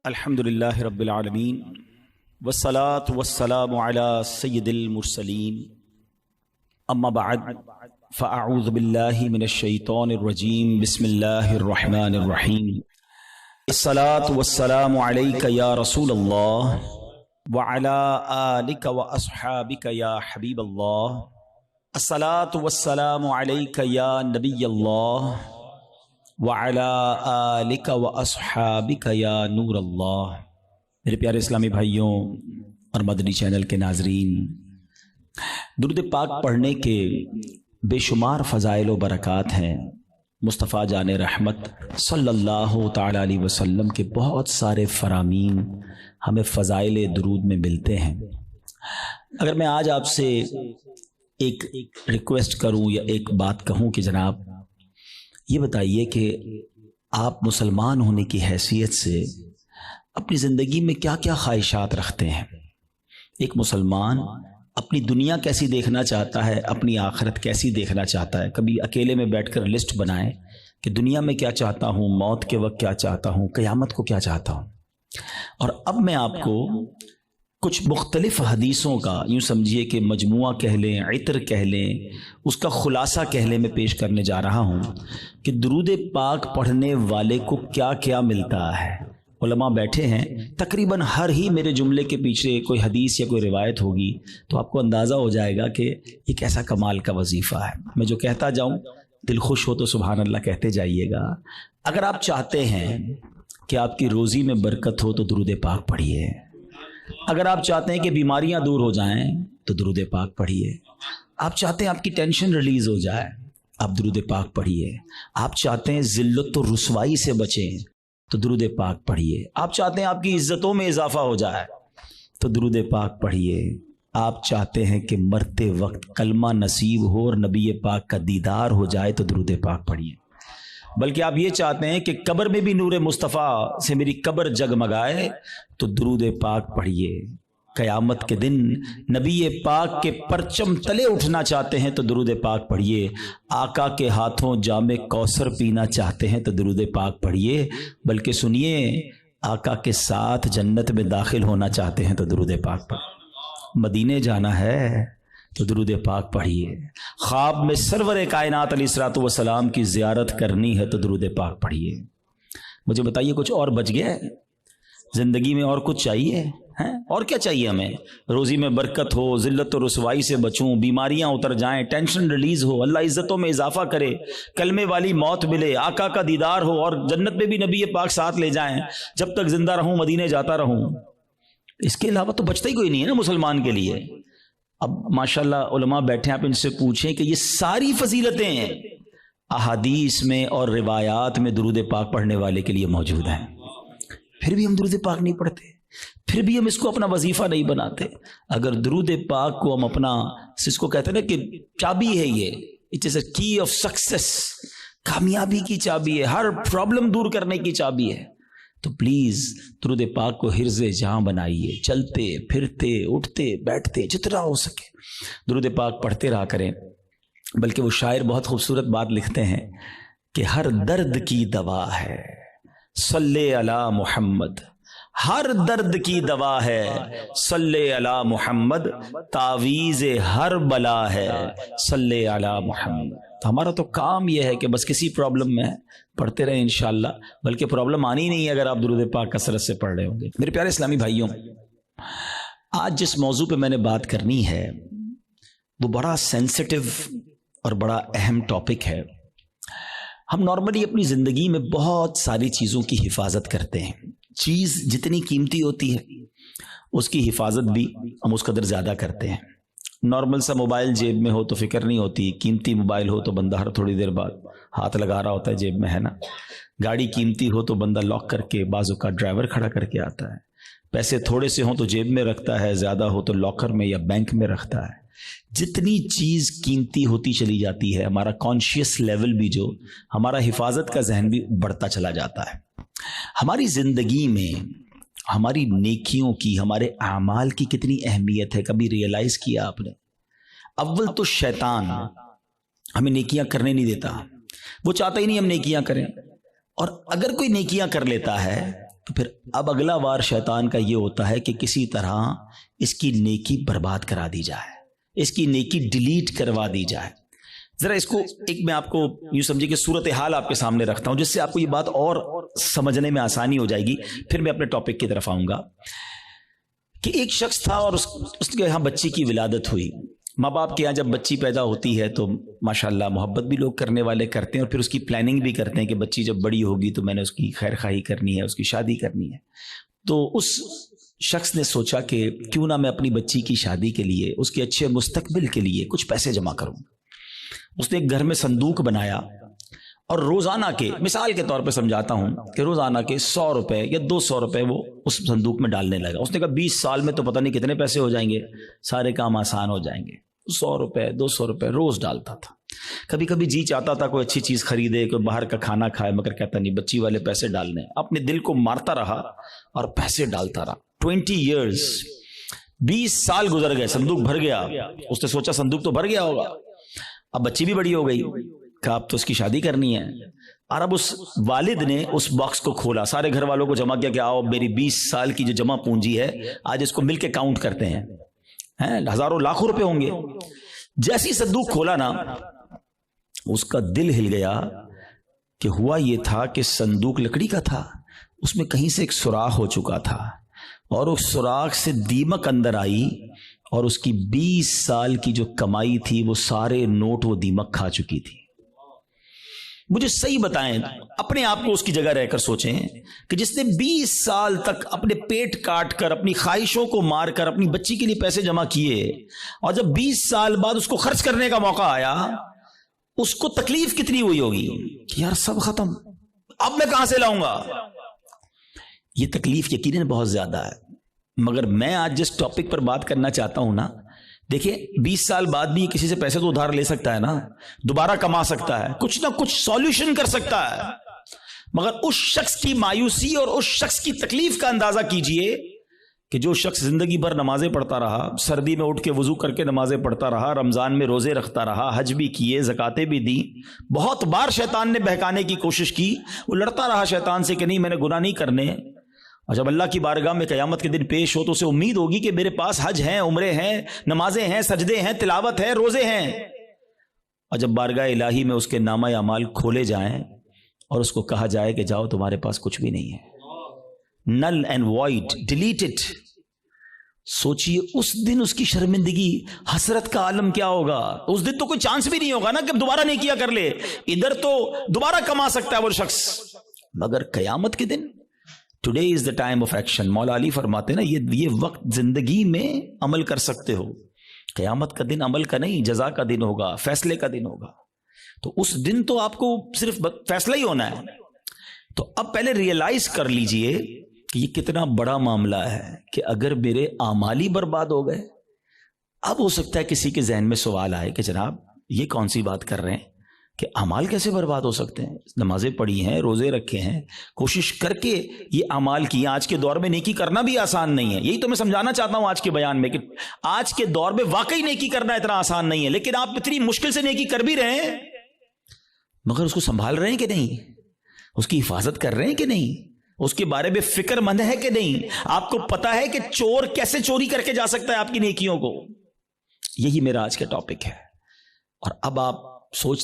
الحمدللہ رب العالمین والصلاة والسلام علی سید المرسلین اما بعد فاعوذ باللہ من الشیطان الرجیم بسم اللہ الرحمن الرحیم الصلاة والسلام علیک یا رسول اللہ وعلی آلک واصحابک یا حبیب اللہ الصلاة والسلام علیک یا نبی اللہ وَعَلَىٰ آلِكَ وَأَصْحَابِكَ يَا نور اللہ۔ میرے پیارے اسلامی بھائیوں اور مدنی چینل کے ناظرین، درود پاک پڑھنے کے بے شمار فضائل و برکات ہیں۔ مصطفیٰ جان رحمت صلی اللہ تعالیٰ علیہ وسلم کے بہت سارے فرامین ہمیں فضائل درود میں ملتے ہیں۔ اگر میں آج آپ سے ایک ریکویسٹ کروں یا ایک بات کہوں کہ جناب یہ بتائیے کہ آپ مسلمان ہونے کی حیثیت سے اپنی زندگی میں کیا کیا خواہشات رکھتے ہیں۔ ایک مسلمان اپنی دنیا کیسی دیکھنا چاہتا ہے، اپنی آخرت کیسی دیکھنا چاہتا ہے۔ کبھی اکیلے میں بیٹھ کر لسٹ بنائیں کہ دنیا میں کیا چاہتا ہوں، موت کے وقت کیا چاہتا ہوں، قیامت کو کیا چاہتا ہوں۔ اور اب میں آپ کو کچھ مختلف حدیثوں کا، یوں سمجھیے کہ مجموعہ کہہ لیں، عطر کہہ لیں، اس کا خلاصہ کہہ لیں، میں پیش کرنے جا رہا ہوں کہ درود پاک پڑھنے والے کو کیا کیا ملتا ہے۔ علماء بیٹھے ہیں، تقریباً ہر ہی میرے جملے کے پیچھے کوئی حدیث یا کوئی روایت ہوگی، تو آپ کو اندازہ ہو جائے گا کہ یہ کیسا کمال کا وظیفہ ہے۔ میں جو کہتا جاؤں دل خوش ہو تو سبحان اللہ کہتے جائیے گا۔ اگر آپ چاہتے ہیں کہ آپ کی روزی میں برکت ہو تو درود پاک پڑھیے۔ اگر آپ چاہتے ہیں کہ بیماریاں دور ہو جائیں تو درود پاک پڑھیے۔ آپ چاہتے ہیں آپ کی ٹینشن ریلیز ہو جائے، آپ درود پاک پڑھیے۔ آپ چاہتے ہیں ذلت و رسوائی سے بچیں تو درود پاک پڑھیے۔ آپ چاہتے ہیں آپ کی عزتوں میں اضافہ ہو جائے تو درود پاک پڑھیے۔ آپ چاہتے ہیں کہ مرتے وقت کلمہ نصیب ہو اور نبی پاک کا دیدار ہو جائے تو درود پاک پڑھیے۔ بلکہ آپ یہ چاہتے ہیں کہ قبر میں بھی نور مصطفیٰ سے میری قبر جگمگائے تو درود پاک پڑھیے۔ قیامت کے دن نبی پاک کے پرچم تلے اٹھنا چاہتے ہیں تو درود پاک پڑھیے۔ آقا کے ہاتھوں جام کوثر پینا چاہتے ہیں تو درود پاک پڑھیے۔ بلکہ سنیے، آقا کے ساتھ جنت میں داخل ہونا چاہتے ہیں تو درود پاک پڑھیے۔ مدینے جانا ہے تو درود پاک پڑھیے۔ خواب میں سرور کائنات علیہ الصلوۃ والسلام کی زیارت کرنی ہے تو درود پاک پڑھیے۔ مجھے بتائیے کچھ اور بچ گیا ہے زندگی میں؟ اور کچھ چاہیے ہیں؟ اور کیا چاہیے ہمیں؟ روزی میں برکت ہو، ذلت و رسوائی سے بچوں، بیماریاں اتر جائیں، ٹینشن ریلیز ہو، اللہ عزتوں میں اضافہ کرے، کلمے والی موت ملے، آقا کا دیدار ہو اور جنت میں بھی نبی پاک ساتھ لے جائیں، جب تک زندہ رہوں مدینے جاتا رہوں۔ اس کے علاوہ تو بچتا ہی کوئی نہیں ہے نا مسلمان کے لیے۔ اب ماشاءاللہ علماء بیٹھے ہیں، آپ ان سے پوچھیں کہ یہ ساری فضیلتیں ہیں احادیث میں اور روایات میں درود پاک پڑھنے والے کے لیے موجود ہیں، پھر بھی ہم درود پاک نہیں پڑھتے، پھر بھی ہم اس کو اپنا وظیفہ نہیں بناتے۔ اگر درود پاک کو ہم اپنا، اس کو کہتے ہیں نا کہ چابی ہے، یہ اٹ از اے کی آف سکسیس، کامیابی کی چابی ہے، ہر پرابلم دور کرنے کی چابی ہے، تو پلیز درود پاک کو حرز جہاں بنائیے۔ چلتے پھرتے اٹھتے بیٹھتے جتنا ہو سکے درود پاک پڑھتے رہا کریں۔ بلکہ وہ شاعر بہت خوبصورت بات لکھتے ہیں کہ ہر درد کی دوا ہے صلی علی محمد، ہر درد کی دوا ہے صلی علی محمد، تعویذ ہر بلا ہے صلی علی محمد۔ تو ہمارا تو کام یہ ہے کہ بس کسی پرابلم میں پڑھتے رہیں انشاءاللہ، بلکہ پرابلم آنی نہیں ہے اگر آپ درود پاک کثرت سے پڑھ رہے ہوں گے۔ میرے پیارے اسلامی بھائیوں، آج جس موضوع پہ میں نے بات کرنی ہے وہ بڑا سینسٹیو اور بڑا اہم ٹاپک ہے۔ ہم نارملی اپنی زندگی میں بہت ساری چیزوں کی حفاظت کرتے ہیں۔ چیز جتنی قیمتی ہوتی ہے اس کی حفاظت بھی ہم اس قدر زیادہ کرتے ہیں۔ نارمل سا موبائل جیب میں ہو تو فکر نہیں ہوتی، قیمتی موبائل ہو تو بندہ ہر تھوڑی دیر بعد ہاتھ لگا رہا ہوتا ہے جیب میں، ہے نا۔ گاڑی قیمتی ہو تو بندہ لاک کر کے، بعض اوقات ڈرائیور کھڑا کر کے آتا ہے۔ پیسے تھوڑے سے ہوں تو جیب میں رکھتا ہے، زیادہ ہو تو لاکر میں یا بینک میں رکھتا ہے۔ جتنی چیز قیمتی ہوتی چلی جاتی ہے، ہمارا کانشیس لیول بھی، جو ہمارا حفاظت کا ذہن بھی بڑھتا چلا جاتا ہے۔ ہماری زندگی میں ہماری نیکیوں کی، ہمارے اعمال کی کتنی اہمیت ہے، کبھی ریئلائز کیا آپ نے؟ اول تو شیطان ہمیں نیکیاں کرنے نہیں دیتا، وہ چاہتا ہی نہیں ہم نیکیاں کریں، اور اگر کوئی نیکیاں کر لیتا ہے تو پھر اب اگلا وار شیطان کا یہ ہوتا ہے کہ کسی طرح اس کی نیکی برباد کرا دی جائے، اس کی نیکی ڈیلیٹ کروا دی جائے۔ ذرا اس کو ایک میں آپ کو یوں سمجھے کہ صورتحال آپ کے سامنے رکھتا ہوں جس سے آپ کو یہ بات اور سمجھنے میں آسانی ہو جائے گی، پھر میں اپنے ٹاپک کی طرف آؤں گا۔ کہ ایک شخص تھا اور اس کے یہاں بچی کی ولادت ہوئی۔ ماں باپ کے یہاں جب بچی پیدا ہوتی ہے تو ماشاءاللہ محبت بھی لوگ کرنے والے کرتے ہیں، اور پھر اس کی پلاننگ بھی کرتے ہیں کہ بچی جب بڑی ہوگی تو میں نے اس کی خیر خواہی کرنی ہے، اس کی شادی کرنی ہے۔ تو اس شخص نے سوچا کہ کیوں نہ میں اپنی بچی کی شادی کے لیے، اس کے اچھے مستقبل کے لیے کچھ پیسے جمع کروں۔ اس نے ایک گھر میں صندوق بنایا اور روزانہ کے، مثال کے طور پہ سمجھاتا ہوں کہ روزانہ کے 100 روپے یا 200 روپے وہ اس صندوق میں ڈالنے لگا۔ اس نے کہا 20 سال میں تو پتہ نہیں کتنے پیسے ہو جائیں گے، سارے کام آسان ہو جائیں گے۔ 100 روپے 200 روپے روز ڈالتا تھا۔ کبھی کبھی جی چاہتا تھا کوئی اچھی چیز خریدے، کوئی باہر کا کھانا کھائے، مگر کہتا نہیں، بچی والے پیسے ڈالنے۔ اپنے دل کو مارتا رہا اور پیسے ڈالتا رہا۔ 20 ایئرز، 20 سال گزر گئے، صندوق بھر گیا۔ اس نے سوچا صندوق تو بھر گیا ہوگا، اب بچی بھی بڑی ہو گئی، کہا اب تو اس کی شادی کرنی ہے۔ اور اب اس والد نے اس باکس کو کھولا، سارے گھر والوں کو جمع کیا کہ آؤ میری 20 سال کی جو جمع پونجی ہے آج اس کو مل کے کاؤنٹ کرتے ہیں، ہزاروں لاکھوں روپے ہوں گے۔ جیسی صندوق کھولا نا، اس کا دل ہل گیا کہ ہوا یہ تھا کہ صندوق لکڑی کا تھا، اس میں کہیں سے ایک سوراخ ہو چکا تھا، اور اس سوراخ سے دیمک اندر آئی اور اس کی 20 سال کی جو کمائی تھی وہ سارے نوٹ وہ دیمک کھا چکی تھی۔ مجھے صحیح بتائیں، اپنے آپ کو اس کی جگہ رہ کر سوچیں کہ جس نے 20 سال تک اپنے پیٹ کاٹ کر، اپنی خواہشوں کو مار کر اپنی بچی کے لیے پیسے جمع کیے، اور جب 20 سال بعد اس کو خرچ کرنے کا موقع آیا، اس کو تکلیف کتنی ہوئی ہوگی کہ یار سب ختم، اب میں کہاں سے لاؤں گا۔ یہ تکلیف یقیناً بہت زیادہ ہے، مگر میں آج جس ٹاپک پر بات کرنا چاہتا ہوں نا، دیکھیں 20 سال بعد بھی کسی سے پیسے تو ادھار لے سکتا ہے نا، دوبارہ کما سکتا ہے، کچھ نہ کچھ سولوشن کر سکتا ہے، مگر اس شخص کی مایوسی اور اس شخص کی تکلیف کا اندازہ کیجئے کہ جو شخص زندگی بھر نمازیں پڑھتا رہا، سردی میں اٹھ کے وضو کر کے نمازیں پڑھتا رہا، رمضان میں روزے رکھتا رہا، حج بھی کیے، زکاتیں بھی دی، بہت بار شیطان نے بہکانے کی کوشش کی، وہ لڑتا رہا شیطان سے کہ نہیں میں نے گناہ نہیں کرنے، اور جب اللہ کی بارگاہ میں قیامت کے دن پیش ہو تو اسے امید ہوگی کہ میرے پاس حج ہیں، عمرے ہیں، نمازیں ہیں، سجدے ہیں، تلاوت ہے، روزے ہیں، اور جب بارگاہ الہی میں اس کے نامہ اعمال کھولے جائیں اور اس کو کہا جائے کہ جاؤ تمہارے پاس کچھ بھی نہیں ہے، null and void, delete it, سوچئے اس دن اس کی شرمندگی، حسرت کا عالم کیا ہوگا۔ اس دن تو کوئی چانس بھی نہیں ہوگا نا کہ دوبارہ نہیں کیا کر لے، ادھر تو دوبارہ کما سکتا ہے وہ شخص، مگر قیامت کے دن today is the time of action. Maula Ali فرماتے نا یہ وقت زندگی میں عمل کر سکتے ہو، قیامت کا دن عمل کا نہیں، جزا کا دن ہوگا، فیصلے کا دن ہوگا، تو اس دن تو آپ کو صرف فیصلہ ہی ہونا ہے۔ تو اب پہلے ریئلائز کر لیجئے کہ یہ کتنا بڑا معاملہ ہے کہ اگر میرے اعمال ہی برباد ہو گئے۔ اب ہو سکتا ہے کسی کے ذہن میں سوال آئے کہ جناب یہ کون سی بات کر رہے ہیں کہ اعمال کیسے برباد ہو سکتے ہیں، نمازیں پڑھی ہیں، روزے رکھے ہیں، کوشش کر کے یہ اعمال کی، آج کے دور میں نیکی کرنا بھی آسان نہیں ہے۔ یہی تو میں سمجھانا چاہتا ہوں آج کے بیان میں کہ آج کے دور میں واقعی نیکی کرنا اتنا آسان نہیں ہے، لیکن آپ اتنی مشکل سے نیکی کر بھی رہے ہیں، مگر اس کو سنبھال رہے ہیں کہ نہیں، اس کی حفاظت کر رہے ہیں کہ نہیں، اس کے بارے میں فکر مند ہے کہ نہیں، آپ کو پتا ہے کہ چور کیسے چوری کر کے جا سکتا ہے آپ کی نیکیوں کو۔ یہی میرا آج کا ٹاپک ہے۔ اور اب آپ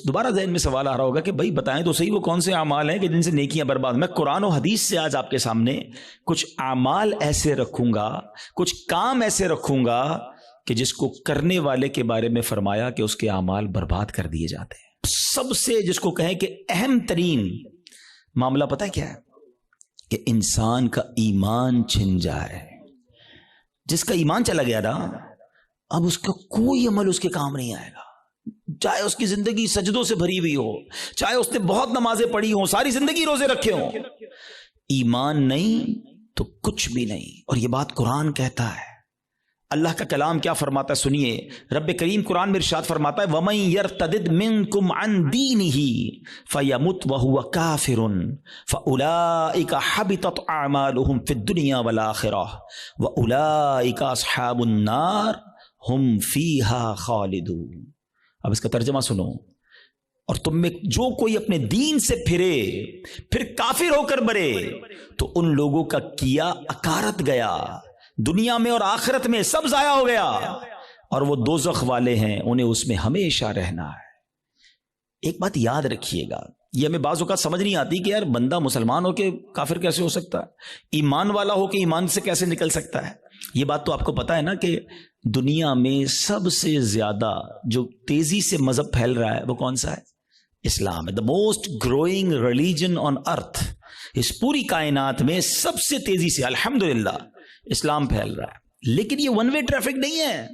دوبارہ ذہن میں سوال آ رہا ہوگا کہ بھائی بتائیں تو صحیح وہ کون سے اعمال ہیں کہ جن سے نیکیاں برباد۔ میں قرآن و حدیث سے آج آپ کے سامنے کچھ اعمال ایسے رکھوں گا، کچھ کام ایسے رکھوں گا کہ جس کو کرنے والے کے بارے میں فرمایا کہ اس کے اعمال برباد کر دیے جاتے ہیں۔ سب سے جس کو کہیں کہ اہم ترین معاملہ پتہ ہے کیا ہے؟ کہ انسان کا ایمان چھن جائے۔ جس کا ایمان چلا گیا نا، اب اس کا کوئی عمل اس کے کام نہیں آئے گا، چاہے اس کی زندگی سجدوں سے بھری ہوئی ہو، چاہے اس نے بہت نمازیں پڑھی ہوں، ساری زندگی روزے رکھے ہوں، ایمان نہیں تو کچھ بھی نہیں۔ اور یہ بات قرآن کہتا ہے، اللہ کا کلام کیا فرماتا ہے سنیے۔ رب کریم قرآن میں ارشاد فرماتا ہے وَمَن يَرْتَدِدْ مِنْكُمْ عَنْ دِينِهِ فَيَمُتْ وَهُوَ كَافِرٌ فَأُولَئِكَ حَبِطَتْ أَعْمَالُهُمْ فِي الدُّنْيَا وَالْآخِرَةِ وَأُولَئِكَ أَصْحَابُ النَّارِ هُمْ فِيهَا خَالِدُونَ۔ اب اس کا ترجمہ سنو۔ اور تم میں جو کوئی اپنے دین سے پھرے پھر کافر ہو کر مرے تو ان لوگوں کا کیا اکارت گیا، دنیا میں اور آخرت میں سب ضائع ہو گیا، اور وہ دوزخ والے ہیں، انہیں اس میں ہمیشہ رہنا ہے۔ ایک بات یاد رکھیے گا، یہ ہمیں بعض اوقات سمجھ نہیں آتی کہ یار بندہ مسلمان ہو کے کافر کیسے ہو سکتا ہے، ایمان والا ہو کے ایمان سے کیسے نکل سکتا ہے۔ یہ بات تو آپ کو پتا ہے نا کہ دنیا میں سب سے زیادہ جو تیزی سے مذہب پھیل رہا ہے وہ کون سا ہے؟ اسلام ہے۔ The most growing religion on earth, اس پوری کائنات میں سب سے تیزی سے الحمدللہ اسلام پھیل رہا ہے۔ لیکن یہ ون وے ٹریفک نہیں ہے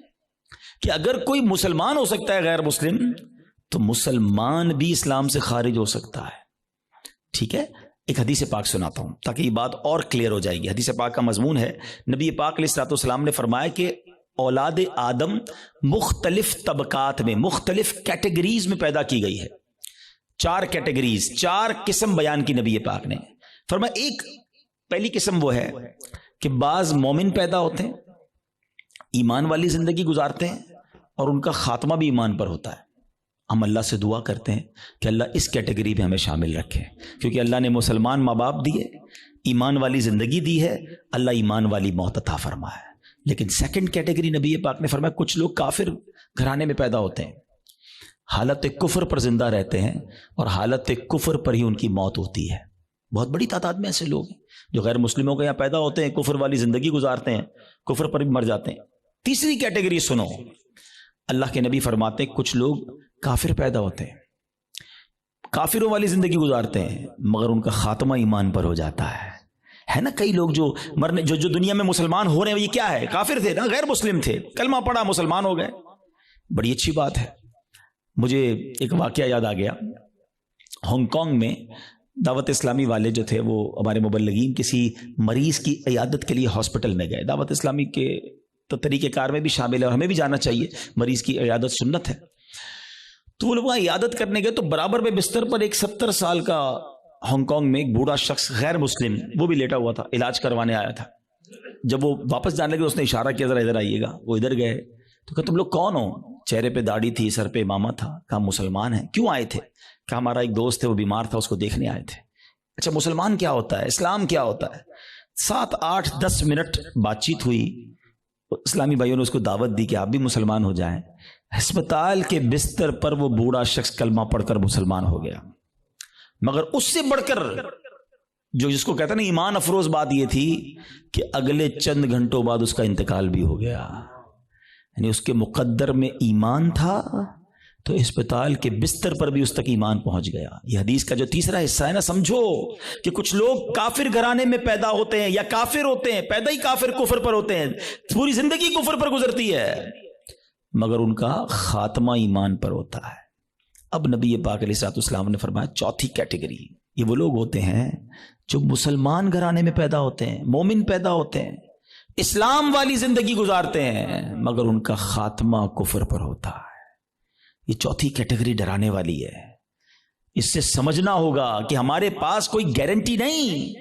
کہ اگر کوئی مسلمان ہو سکتا ہے غیر مسلم تو مسلمان بھی اسلام سے خارج ہو سکتا ہے۔ ٹھیک ہے، ایک حدیث پاک سناتا ہوں تاکہ یہ بات اور کلیئر ہو جائے گی۔ حدیث پاک کا مضمون ہے، نبی پاک علیہ الصلوۃ والسلام نے فرمایا کہ اولاد آدم مختلف طبقات میں، مختلف کیٹیگریز میں پیدا کی گئی ہے۔ 4 کیٹیگریز، 4 قسم بیان کی نبی پاک نے۔ فرمایا ایک پہلی قسم وہ ہے کہ بعض مومن پیدا ہوتے ہیں، ایمان والی زندگی گزارتے ہیں اور ان کا خاتمہ بھی ایمان پر ہوتا ہے۔ ہم اللہ سے دعا کرتے ہیں کہ اللہ اس کیٹیگری میں ہمیں شامل رکھے، کیونکہ اللہ نے مسلمان ماں باپ دیے، ایمان والی زندگی دی ہے، اللہ ایمان والی موت عطا فرمائے۔ لیکن سیکنڈ کیٹیگری نبی پاک نے فرمایا کچھ لوگ کافر گھرانے میں پیدا ہوتے ہیں، حالت کفر پر زندہ رہتے ہیں اور حالت کفر پر ہی ان کی موت ہوتی ہے۔ بہت بڑی تعداد میں ایسے لوگ ہیں جو غیر مسلموں کے یہاں پیدا ہوتے ہیں، کفر والی زندگی گزارتے ہیں، کفر پر بھی مر جاتے ہیں۔ تیسری کیٹیگری سنو، اللہ کے نبی فرماتے ہیں کچھ لوگ کافر پیدا ہوتے ہیں، کافروں والی زندگی گزارتے ہیں، مگر ان کا خاتمہ ایمان پر ہو جاتا ہے نا۔ کئی لوگ جو مرنے جو دنیا میں مسلمان ہو رہے ہیں، یہ کیا ہے؟ کافر تھے نا، غیر مسلم تھے، کلمہ پڑھا مسلمان ہو گئے، بڑی اچھی بات ہے۔ مجھے ایک واقعہ یاد آ گیا، ہانگ کانگ میں دعوت اسلامی والے جو تھے وہ ہمارے مبلغین کسی مریض کی عیادت کے لیے ہاسپٹل میں گئے۔ دعوت اسلامی کے تو طریقہ کار میں بھی شامل ہے اور ہمیں بھی جانا چاہیے، مریض کی عیادت سنت ہے۔ تو وہ لوگ وہاں عیادت کرنے گئے تو برابر میں بستر پر ایک 70 سال کا ہانگ کانگ میں ایک بوڑھا شخص غیر مسلم وہ بھی لیٹا ہوا تھا، علاج کروانے آیا تھا۔ جب وہ واپس جانے لگے اس نے اشارہ کیا ذرا ادھر آئیے گا۔ وہ ادھر گئے تو کہا تم لوگ کون ہو؟ چہرے پہ داڑھی تھی، سر پہ امامہ تھا۔ کہا مسلمان ہیں۔ کیوں آئے تھے؟ کہا ہمارا ایک دوست ہے وہ بیمار تھا، اس کو دیکھنے آئے تھے۔ اچھا مسلمان کیا ہوتا ہے، اسلام کیا ہوتا ہے؟ 7 8 10 منٹ بات چیت ہوئی، اسلامی بھائیوں نے اس کو دعوت دی کہ آپ بھی مسلمان ہو جائیں۔ ہسپتال کے بستر پر وہ بوڑھا شخص کلمہ پڑھ کر مسلمان ہو گیا۔ مگر اس سے بڑھ کر جو جس کو کہتے ہیں نا ایمان افروز بات یہ تھی کہ اگلے چند گھنٹوں بعد اس کا انتقال بھی ہو گیا۔ یعنی اس کے مقدر میں ایمان تھا تو اسپتال کے بستر پر بھی اس تک ایمان پہنچ گیا۔ یہ حدیث کا جو تیسرا حصہ ہے نا، سمجھو کہ کچھ لوگ کافر گھرانے میں پیدا ہوتے ہیں یا کافر ہوتے ہیں، پیدا ہی کافر کفر پر ہوتے ہیں، پوری زندگی کفر پر گزرتی ہے، مگر ان کا خاتمہ ایمان پر ہوتا ہے۔ اب نبی پاک علیہ الصلوۃ والسلام نے فرمایا چوتھی کیٹیگری، یہ وہ لوگ ہوتے ہیں جو مسلمان گھرانے میں پیدا ہوتے ہیں، مومن پیدا ہوتے ہیں، اسلام والی زندگی گزارتے ہیں، مگر ان کا خاتمہ کفر پر ہوتا ہے۔ یہ چوتھی کیٹیگری ڈرانے والی ہے۔ اس سے سمجھنا ہوگا کہ ہمارے پاس کوئی گارنٹی نہیں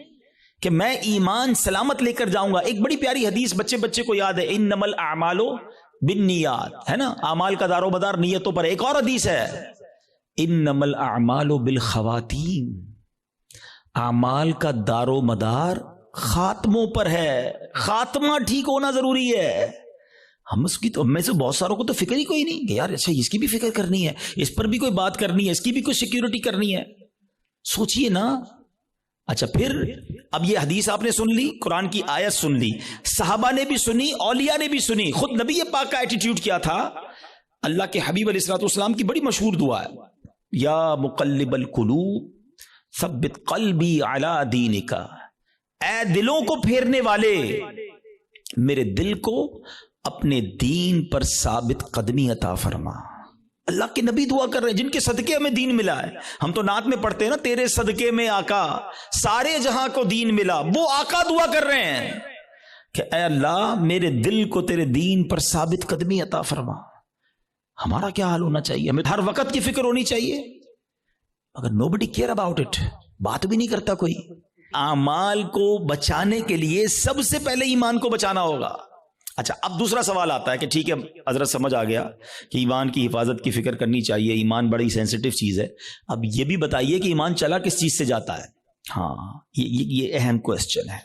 کہ میں ایمان سلامت لے کر جاؤں گا۔ ایک بڑی پیاری حدیث بچے کو یاد ہے، انما الاعمال بالنیات، ہے نا، اعمال کا دار و مدار نیتوں پر۔ ایک اور حدیث ہے، انما الاعمال بالخواتیم، اعمال کا دار و مدار خاتموں پر ہے، خاتمہ ٹھیک ہونا ضروری ہے۔ ہم اس کی تو میں سے بہت ساروں کو تو فکر ہی کوئی نہیں کہ یار اچھا اس کی بھی فکر کرنی ہے، اس پر بھی کوئی بات کرنی ہے، اس کی بھی کوئی سیکیورٹی کرنی ہے۔ سوچئے نا۔ اچھا پھر اب یہ حدیث آپ نے سن لی، قرآن کی آیت سن لی، صحابہ نے بھی سنی، اولیاء نے بھی سنی، خود نبی پاک کا ایٹیٹیوڈ کیا تھا؟ اللہ کے حبیب علیہ الصلوۃ والسلام کی بڑی مشہور دعا ہے، یا مقلب القلوب ثبت قلبی علی دینک، اے دلوں کو پھیرنے والے میرے دل کو اپنے دین پر ثابت قدمی عطا فرما۔ اللہ کے نبی دعا کر رہے ہیں جن کے صدقے ہمیں دین ملا ہے۔ ہم تو نعت میں پڑھتے ہیں نا، تیرے صدقے میں آقا سارے جہاں کو دین ملا، وہ آقا دعا کر رہے ہیں کہ اے اللہ میرے دل کو تیرے دین پر ثابت قدمی عطا فرما۔ ہمارا کیا حال ہونا چاہیے؟ ہمیں ہر وقت کی فکر ہونی چاہیے، مگر nobody care about it، بات بھی نہیں کرتا کوئی۔ اعمال کو بچانے کے لیے سب سے پہلے ایمان کو بچانا ہوگا۔ اچھا اب دوسرا سوال آتا ہے کہ ٹھیک ہے حضرت سمجھ آ گیا کہ ایمان کی حفاظت کی فکر کرنی چاہیے، ایمان بڑی سینسٹیو چیز ہے، اب یہ بھی بتائیے کہ ایمان چلا کس چیز سے جاتا ہے؟ ہاں یہ اہم کوسچن ہے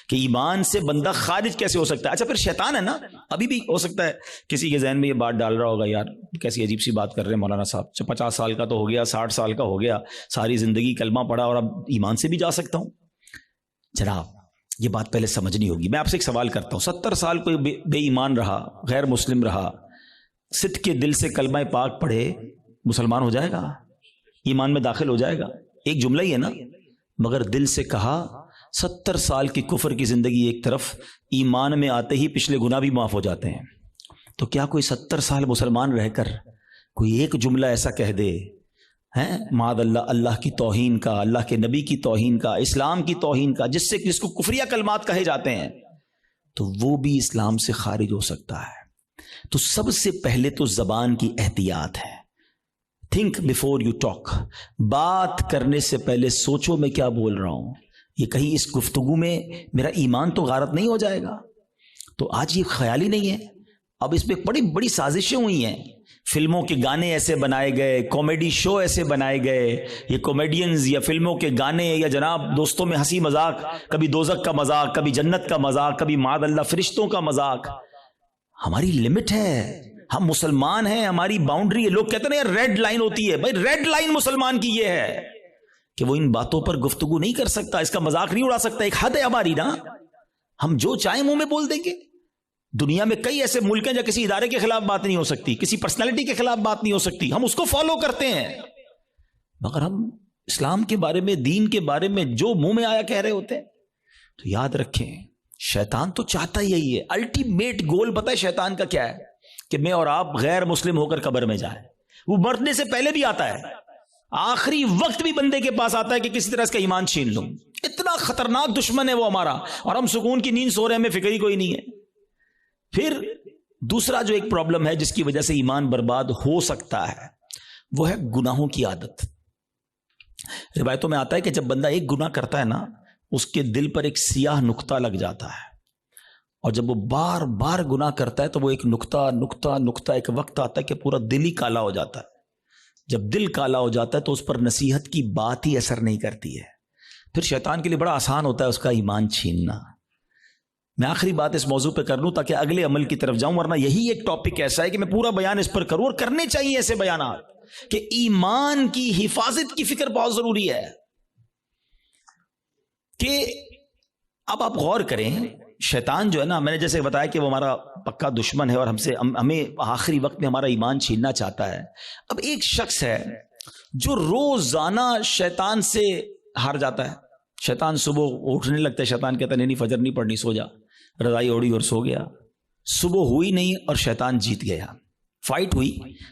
کہ ایمان سے بندہ خارج کیسے ہو سکتا ہے؟ اچھا پھر شیطان ہے نا، ابھی بھی ہو سکتا ہے کسی کے ذہن میں یہ بات ڈال رہا ہوگا، یار کیسی عجیب سی بات کر رہے ہیں مولانا صاحب، 50 سال کا تو ہو گیا، 60 سال کا ہو گیا، ساری زندگی کلمہ پڑھا اور اب ایمان سے بھی جا سکتا ہوں؟ جناب یہ بات پہلے سمجھنی ہوگی۔ میں آپ سے ایک سوال کرتا ہوں، 70 سال کوئی بے ایمان رہا، غیر مسلم رہا، صدق کے دل سے کلمہ پاک پڑھے، مسلمان ہو جائے گا؟ ایمان میں داخل ہو جائے گا؟ ایک جملہ ہی ہے نا، مگر دل سے کہا 70 سال کی کفر کی زندگی ایک طرف، ایمان میں آتے ہی پچھلے گناہ بھی معاف ہو جاتے ہیں۔ تو کیا کوئی 70 سال مسلمان رہ کر کوئی ایک جملہ ایسا کہہ دے ہیں معاذ اللہ، اللہ کی توہین کا، اللہ کے نبی کی توہین کا، اسلام کی توہین کا، جس کو کفریہ کلمات کہے جاتے ہیں، تو وہ بھی اسلام سے خارج ہو سکتا ہے۔ تو سب سے پہلے تو زبان کی احتیاط ہے۔ تھنک بیفور یو ٹاک، بات کرنے سے پہلے سوچو میں کیا بول رہا ہوں، یہ کہیں اس گفتگو میں میرا ایمان تو غارت نہیں ہو جائے گا؟ تو آج یہ خیال ہی نہیں ہے، اب اس پہ بڑی بڑی سازشیں ہوئی ہیں، فلموں کے گانے ایسے بنائے گئے، کامیڈی شو ایسے بنائے گئے، یہ کامیڈینز یا فلموں کے گانے یا جناب دوستوں میں ہنسی مذاق، کبھی دوزخ کا مذاق، کبھی جنت کا مذاق، کبھی معاذ اللہ فرشتوں کا مذاق۔ ہماری لمٹ ہے، ہم مسلمان ہیں، ہماری باؤنڈری ہے۔ لوگ کہتے ہیں یار ریڈ لائن ہوتی ہے، بھائی ریڈ لائن مسلمان کی یہ ہے کہ وہ ان باتوں پر گفتگو نہیں کر سکتا، اس کا مذاق نہیں اڑا سکتا، ایک حد ہے ہماری نا، ہم جو چاہیں منہ میں بول دیں گے۔ دنیا میں کئی ایسے ملک ہیں جہاں کسی ادارے کے خلاف بات نہیں ہو سکتی، کسی پرسنالٹی کے خلاف بات نہیں ہو سکتی، ہم اس کو فالو کرتے ہیں، مگر ہم اسلام کے بارے میں، دین کے بارے میں جو منہ میں آیا کہہ رہے ہوتے ہیں۔ تو یاد رکھیں شیطان تو چاہتا ہی یہی ہے، الٹیمیٹ گول پتہ ہے شیطان کا کیا ہے؟ کہ میں اور آپ غیر مسلم ہو کر قبر میں جائیں۔ وہ مرنے سے پہلے بھی آتا ہے، آخری وقت بھی بندے کے پاس آتا ہے کہ کسی طرح اس کا ایمان چھین لوں۔ اتنا خطرناک دشمن ہے وہ ہمارا، اور ہم سکون کی نیند سو رہے ہیں، ہمیں فکر ہی کوئی نہیں ہے۔ پھر دوسرا جو ایک پرابلم ہے جس کی وجہ سے ایمان برباد ہو سکتا ہے، وہ ہے گناہوں کی عادت۔ روایتوں میں آتا ہے کہ جب بندہ ایک گناہ کرتا ہے نا، اس کے دل پر ایک سیاہ نقطہ لگ جاتا ہے، اور جب وہ بار بار گناہ کرتا ہے تو وہ ایک نقطہ ایک وقت آتا ہے کہ پورا دل ہی کالا ہو جاتا ہے۔ جب دل کالا ہو جاتا ہے تو اس پر نصیحت کی بات ہی اثر نہیں کرتی ہے، پھر شیطان کے لیے بڑا آسان ہوتا ہے اس کا ایمان چھیننا۔ میں آخری بات اس موضوع پہ کر لوں تاکہ اگلے عمل کی طرف جاؤں، ورنہ یہی ایک ٹاپک ایسا ہے کہ میں پورا بیان اس پر کروں، اور کرنے چاہیے ایسے بیانات کہ ایمان کی حفاظت کی فکر بہت ضروری ہے۔ کہ اب آپ غور کریں، شیطان جو ہے نا، میں نے جیسے بتایا کہ وہ ہمارا پکا دشمن ہے اور ہمیں آخری وقت میں ہمارا ایمان چھیننا چاہتا ہے۔ اب ایک شخص ہے جو روزانہ شیطان سے ہار جاتا ہے۔ شیطان صبح اٹھنے لگتا ہے، شیطان کہتا ہے نہیں فجر نہیں پڑھنی، سو جا، رضائی اوڑی اور سو گیا۔ صبح ہوئی نہیں اور شیطان جیت گیا، فائٹ ہوئی،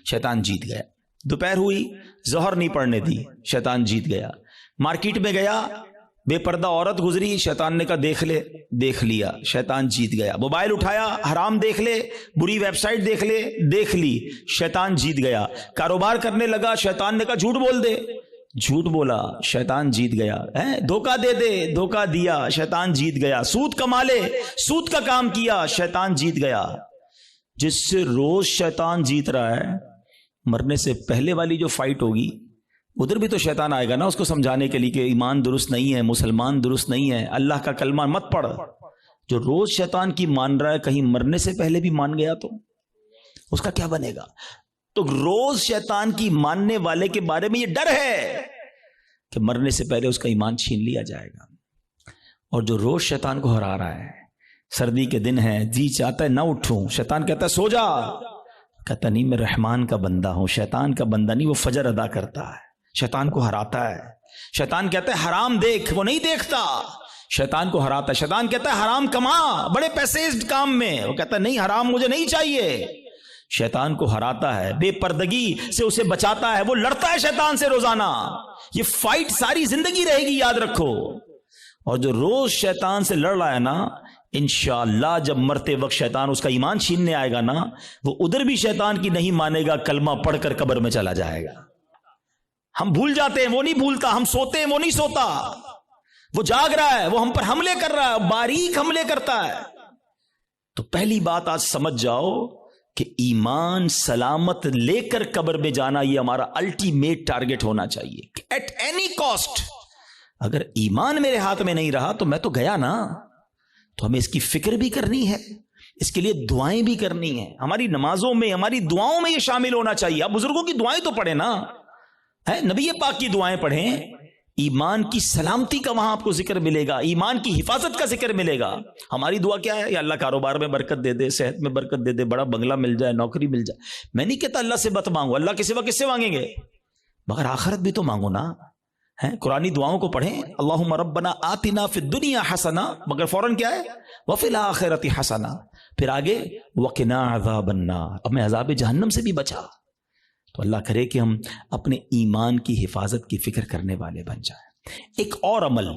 شیطان جیت گیا۔ دوپہر ہوئی، ظہر نہیں پڑھنے دی، شیطان جیت گیا۔ مارکیٹ میں گیا، بے پردہ عورت گزری، شیطان نے کہا دیکھ لے، دیکھ لیا، شیطان جیت گیا۔ موبائل اٹھایا، حرام دیکھ لے، بری ویب سائٹ دیکھ لے، دیکھ لی، شیطان جیت گیا۔ کاروبار کرنے لگا، شیطان نے کہا جھوٹ بول دے، جھوٹ بولا، شیطان جیت گیا۔ دھوکہ دے دے، دھوکہ دیا، شیطان جیت گیا۔ سود کما لے، سود کا کام کیا، شیطان جیت گیا۔ جس سے روز شیطان جیت رہا ہے، مرنے سے پہلے والی جو فائٹ ہوگی ادھر بھی تو شیطان آئے گا نا اس کو سمجھانے کے لیے کہ ایمان درست نہیں ہے، مسلمان درست نہیں ہے، اللہ کا کلمہ مت پڑھ۔ جو روز شیطان کی مان رہا ہے، کہیں مرنے سے پہلے بھی مان گیا تو اس کا کیا بنے گا؟ تو روز شیطان کی ماننے والے کے بارے میں یہ ڈر ہے کہ مرنے سے پہلے اس کا ایمان چھین لیا جائے گا۔ اور جو روز شیطان کو ہرا رہا ہے، سردی کے دن ہے، جی چاہتا ہے نہ اٹھوں، شیطان کہتا ہے سو جا، کہتا نہیں میں رحمان کا بندہ ہوں، شیطان کا بندہ نہیں، وہ فجر ادا کرتا ہے، شیطان کو ہراتا ہے۔ شیطان کہتا ہے حرام دیکھ، وہ نہیں دیکھتا، شیطان کو ہراتا ہے۔ شیطان کہتا ہے حرام کما، بڑے پیسے اس کام میں، وہ کہتا ہے نہیں حرام مجھے نہیں چاہیے۔ شیطان کو ہراتا ہے، بے پردگی سے اسے بچاتا ہے، وہ لڑتا ہے شیطان سے روزانہ۔ یہ فائٹ ساری زندگی رہے گی، یاد رکھو۔ اور جو روز شیطان سے لڑ رہا ہے نا، انشاءاللہ جب مرتے وقت شیطان اس کا ایمان چھیننے آئے گا نا، وہ ادھر بھی شیطان کی نہیں مانے گا، کلمہ پڑھ کر قبر میں چلا جائے گا۔ ہم بھول جاتے ہیں، وہ نہیں بھولتا، ہم سوتے ہیں، وہ نہیں سوتا، وہ جاگ رہا ہے، وہ ہم پر حملے کر رہا ہے، باریک حملے کرتا ہے۔ تو پہلی بات آج سمجھ جاؤ کہ ایمان سلامت لے کر قبر میں جانا یہ ہمارا الٹیمیٹ ٹارگٹ ہونا چاہیے ایٹ اینی کاسٹ. اگر ایمان میرے ہاتھ میں نہیں رہا تو میں تو گیا نا. تو ہمیں اس کی فکر بھی کرنی ہے, اس کے لیے دعائیں بھی کرنی ہیں. ہماری نمازوں میں, ہماری دعاؤں میں یہ شامل ہونا چاہیے. آپ بزرگوں کی دعائیں تو پڑھیں نا, ہے نبی پاک کی دعائیں پڑھیں. ایمان کی سلامتی کا وہاں آپ کو ذکر ملے گا, ایمان کی حفاظت کا ذکر ملے گا. ہماری دعا کیا ہے؟ یا اللہ کاروبار میں برکت دے دے, صحت میں برکت دے دے, بڑا بنگلہ مل جائے, نوکری مل جائے. میں نہیں کہتا اللہ سے مت مانگو, اللہ کے سوا کس سے مانگیں گے؟ مگر آخرت بھی تو مانگو نا. قرآنی دعاؤں کو پڑھیں, اللہم ربنا آتنا فی الدنیا حسنہ, مگر فوراً کیا ہے؟ وفی الآخرۃ حسنہ. پھر آگے وقنا عذاب النار, اب میں عذاب جہنم سے بھی بچا. تو اللہ کرے کہ ہم اپنے ایمان کی حفاظت کی فکر کرنے والے بن جائیں. ایک اور عمل,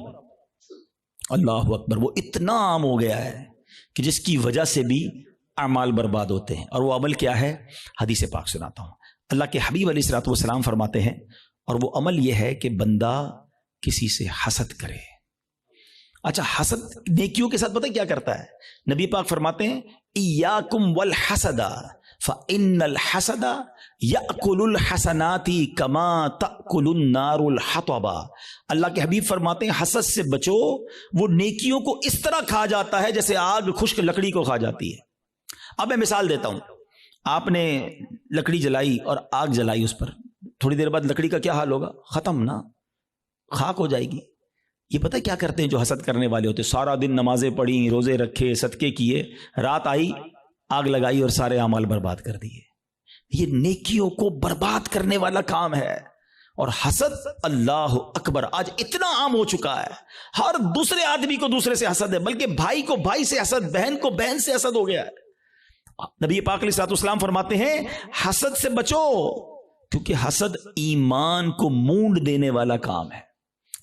اللہ اکبر, وہ اتنا عام ہو گیا ہے کہ جس کی وجہ سے بھی اعمال برباد ہوتے ہیں. اور وہ عمل کیا ہے؟ حدیث پاک سناتا ہوں. اللہ کے حبیب علیہ الصلوۃ والسلام فرماتے ہیں, اور وہ عمل یہ ہے کہ بندہ کسی سے حسد کرے. اچھا, حسد نیکیوں کے ساتھ پتہ کیا کرتا ہے؟ نبی پاک فرماتے ہیں ایاکم والحسد فإن الحسد یأکل الحسنات کما تأکل النار الحطب. اللہ کے حبیب فرماتے ہیں حسد سے بچو, وہ نیکیوں کو اس طرح کھا جاتا ہے جیسے آگ خشک لکڑی کو کھا جاتی ہے. اب میں مثال دیتا ہوں. آپ نے لکڑی جلائی اور آگ جلائی اس پر, تھوڑی دیر بعد لکڑی کا کیا حال ہوگا؟ ختم نا, خاک ہو جائے گی. یہ پتہ کیا کرتے ہیں جو حسد کرنے والے ہوتے؟ سارا دن نمازیں پڑھی, روزے رکھے, صدقے کیے, رات آئی آگ لگائی اور سارے اعمال برباد کر دیے. یہ نیکیوں کو برباد کرنے والا کام ہے. اور حسد, اللہ اکبر, آج اتنا عام ہو چکا ہے. ہر دوسرے آدمی کو دوسرے سے حسد ہے, بلکہ بھائی کو بھائی سے حسد, بہن کو بہن سے حسد ہو گیا ہے. نبی پاک علیہ الصلوۃ والسلام فرماتے ہیں حسد سے بچو, کیونکہ حسد ایمان کو مونڈ دینے والا کام ہے.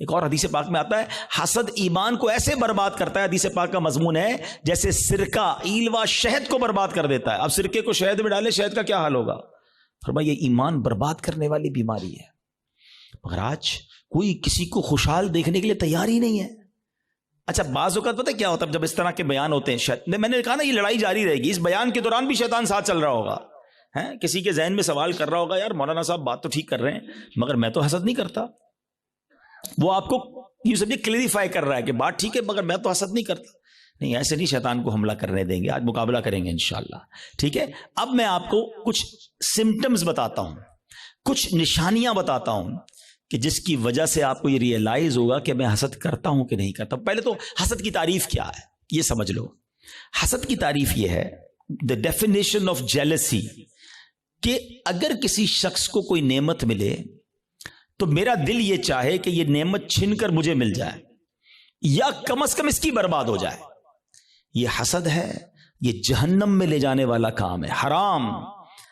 ایک اور حدیث پاک میں آتا ہے حسد ایمان کو ایسے برباد کرتا ہے, حدیث پاک کا مضمون ہے, جیسے سرکہ ایلوا شہد کو برباد کر دیتا ہے. اب سرکے کو شہد میں ڈالے, شہد کا کیا حال ہوگا؟ فرمایا یہ ایمان برباد کرنے والی بیماری ہے. مگر آج کوئی کسی کو خوشحال دیکھنے کے لیے تیار ہی نہیں ہے. اچھا, بعض اوقات پتہ کیا ہوتا ہے جب اس طرح کے بیان ہوتے ہیں, میں نے کہا نا یہ لڑائی جاری رہے گی, اس بیان کے دوران بھی شیطان ساتھ چل رہا ہوگا. کسی کے ذہن میں سوال کر رہا ہوگا, یار مولانا صاحب بات تو ٹھیک کر رہے ہیں مگر میں تو حسد نہیں کرتا. وہ آپ کو یہ سب کلیریفائی کر رہا ہے کہ بات ٹھیک ہے مگر میں تو حسد نہیں کرتا. نہیں, ایسے نہیں شیطان کو حملہ کرنے دیں گے, آج مقابلہ کریں گے انشاءاللہ. ٹھیک ہے, اب میں آپ کو کچھ سمٹمز بتاتا ہوں, کچھ نشانیاں بتاتا ہوں کہ جس کی وجہ سے آپ کو یہ ریئلائز ہوگا کہ میں حسد کرتا ہوں کہ نہیں کرتا. پہلے تو حسد کی تعریف کیا ہے یہ سمجھ لو. حسد کی تعریف یہ ہے, the definition of jealousy, کہ اگر کسی شخص کو کوئی نعمت ملے تو میرا دل یہ چاہے کہ یہ نعمت چھن کر مجھے مل جائے, یا کم از کم اس کی برباد ہو جائے. یہ حسد ہے, یہ جہنم میں لے جانے والا کام ہے, حرام.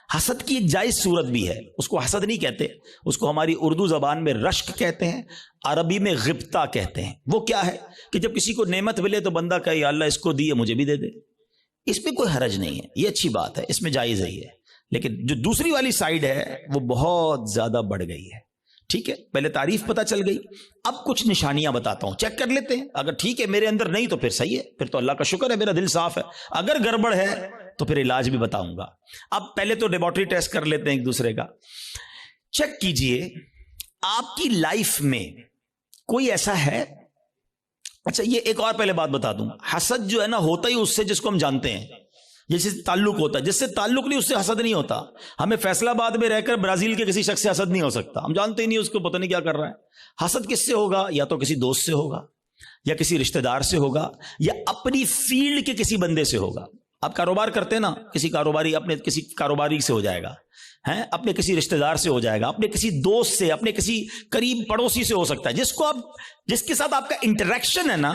حسد کی ایک جائز صورت بھی ہے, اس کو حسد نہیں کہتے, اس کو ہماری اردو زبان میں رشک کہتے ہیں, عربی میں غبطہ کہتے ہیں. وہ کیا ہے کہ جب کسی کو نعمت ملے تو بندہ کہے یا اللہ اس کو دی مجھے بھی دے دے. اس میں کوئی حرج نہیں ہے, یہ اچھی بات ہے, اس میں جائز ہی ہے. لیکن جو دوسری والی سائیڈ ہے وہ بہت زیادہ بڑھ گئی ہے. ٹھیک ہے, پہلے تعریف پتہ چل گئی, اب کچھ نشانیاں بتاتا ہوں, چیک کر لیتے ہیں. اگر ٹھیک ہے میرے اندر نہیں تو پھر صحیح ہے, پھر تو اللہ کا شکر ہے میرا دل صاف ہے. اگر گڑبڑ ہے تو پھر علاج بھی بتاؤں گا. اب پہلے تو لیبارٹری ٹیسٹ کر لیتے ہیں ایک دوسرے کا. چیک کیجئے آپ کی لائف میں کوئی ایسا ہے. اچھا, یہ ایک اور پہلے بات بتا دوں, حسد جو ہے نا ہوتا ہی اس سے جس کو ہم جانتے ہیں, جس سے تعلق ہوتا ہے. جس سے تعلق نہیں اس سے حسد نہیں ہوتا. ہمیں فیصلہ آباد میں رہ کر برازیل کے کسی شخص سے حسد نہیں ہو سکتا, ہم جانتے ہی نہیں اس کو, پتہ نہیں کیا کر رہا ہے. حسد کس سے ہوگا؟ یا تو کسی دوست سے ہوگا, یا کسی رشتہ دار سے ہوگا, یا اپنی فیلڈ کے کسی بندے سے ہوگا. آپ کاروبار کرتے ہیں نا, کسی کاروباری اپنے کسی کاروباری سے ہو جائے گا, اپنے کسی رشتہ دار سے ہو جائے گا, اپنے کسی دوست سے, اپنے کسی قریب پڑوسی سے ہو سکتا ہے, جس کو آپ, جس کے ساتھ آپ کا انٹریکشن ہے نا,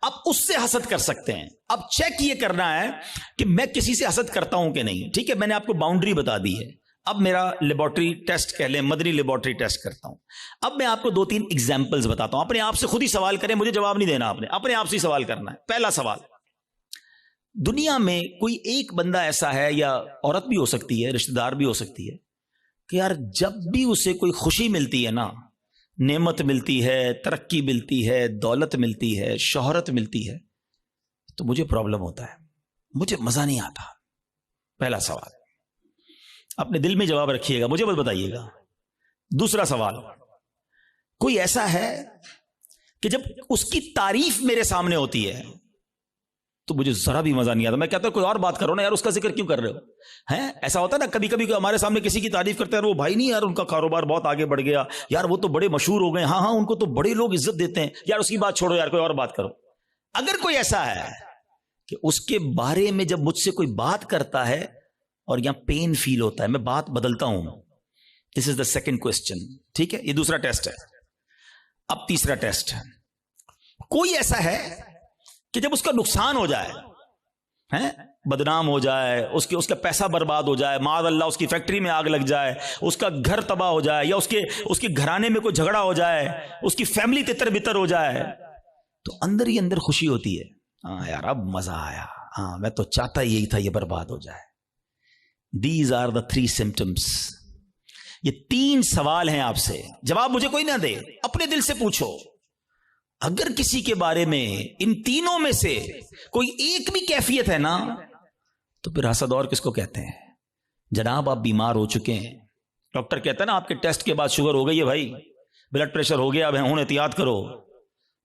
آپ اس سے حسد کر سکتے ہیں. اب چیک یہ کرنا ہے کہ میں کسی سے حسد کرتا ہوں کہ نہیں. ٹھیک ہے, میں نے آپ کو باؤنڈری بتا دی ہے. اب میرا لیبارٹری ٹیسٹ کہہ لیں, مدنی لیبارٹری ٹیسٹ کرتا ہوں. اب میں آپ کو 2-3 ایگزامپلز بتاتا ہوں. اپنے آپ سے خود ہی سوال کریں, مجھے جواب نہیں دینا, آپ نے اپنے آپ سے ہی سوال کرنا ہے. پہلا سوال, دنیا میں کوئی ایک بندہ ایسا ہے, یا عورت بھی ہو سکتی ہے, رشتہ دار بھی ہو سکتی ہے, کہ یار جب بھی اسے کوئی خوشی ملتی ہے نا, نعمت ملتی ہے, ترقی ملتی ہے, دولت ملتی ہے, شہرت ملتی ہے, تو مجھے پرابلم ہوتا ہے. مجھے مزہ نہیں آتا. پہلا سوال اپنے دل میں جواب رکھیے گا, مجھے بس بتائیے گا. دوسرا سوال, کوئی ایسا ہے کہ جب اس کی تعریف میرے سامنے ہوتی ہے تو مجھے ذرا بھی مزہ نہیں آتا. میں کہتا ہوں کوئی اور بات کرو نا یار, اس کا ذکر کیوں کر رہے ہو؟ ہیں ایسا ہوتا ہے نا کبھی کبھی ہمارے سامنے کسی کی تعریف کرتے ہیں, وہ بھائی نہیں یار ان کا کاروبار بہت آگے بڑھ گیا, یار وہ تو بڑے مشہور ہو گئے, ہاں ہاں ان کو تو بڑے لوگ عزت دیتے ہیں, یار اس کی بات چھوڑو یار کوئی اور بات کرو. اگر کوئی ایسا ہے کہ اس کے بارے میں جب مجھ سے کوئی بات کرتا ہے اور یہاں پین فیل ہوتا ہے, میں بات بدلتا ہوں. دس از دا سیکنڈ کوسچن. ٹھیک ہے, یہ دوسرا ٹیسٹ ہے. اب تیسرا ٹیسٹ ہے, کوئی ایسا ہے کہ جب اس کا نقصان ہو جائے, بدنام ہو جائے, اس کا پیسہ برباد ہو جائے, معاذ اللہ اس کی فیکٹری میں آگ لگ جائے, اس کا گھر تباہ ہو جائے, یا اس کے گھرانے میں کوئی جھگڑا ہو جائے, اس کی فیملی تتر بتر ہو جائے, تو اندر ہی اندر خوشی ہوتی ہے, ہاں یار اب مزہ آیا, ہاں میں تو چاہتا یہی تھا یہ برباد ہو جائے. These are the 3 symptoms. یہ 3 سوال ہیں آپ سے, جواب مجھے کوئی نہ دے, اپنے دل سے پوچھو. اگر کسی کے بارے میں ان تینوں میں سے کوئی ایک بھی کیفیت ہے نا, تو پھر حسد اور کس کو کہتے ہیں؟ جناب آپ بیمار ہو چکے ہیں, ڈاکٹر کہتا ہے نا آپ کے ٹیسٹ کے بعد شوگر ہو گئی ہے بھائی, بلڈ پریشر ہو گیا, اب ہن احتیاط کرو.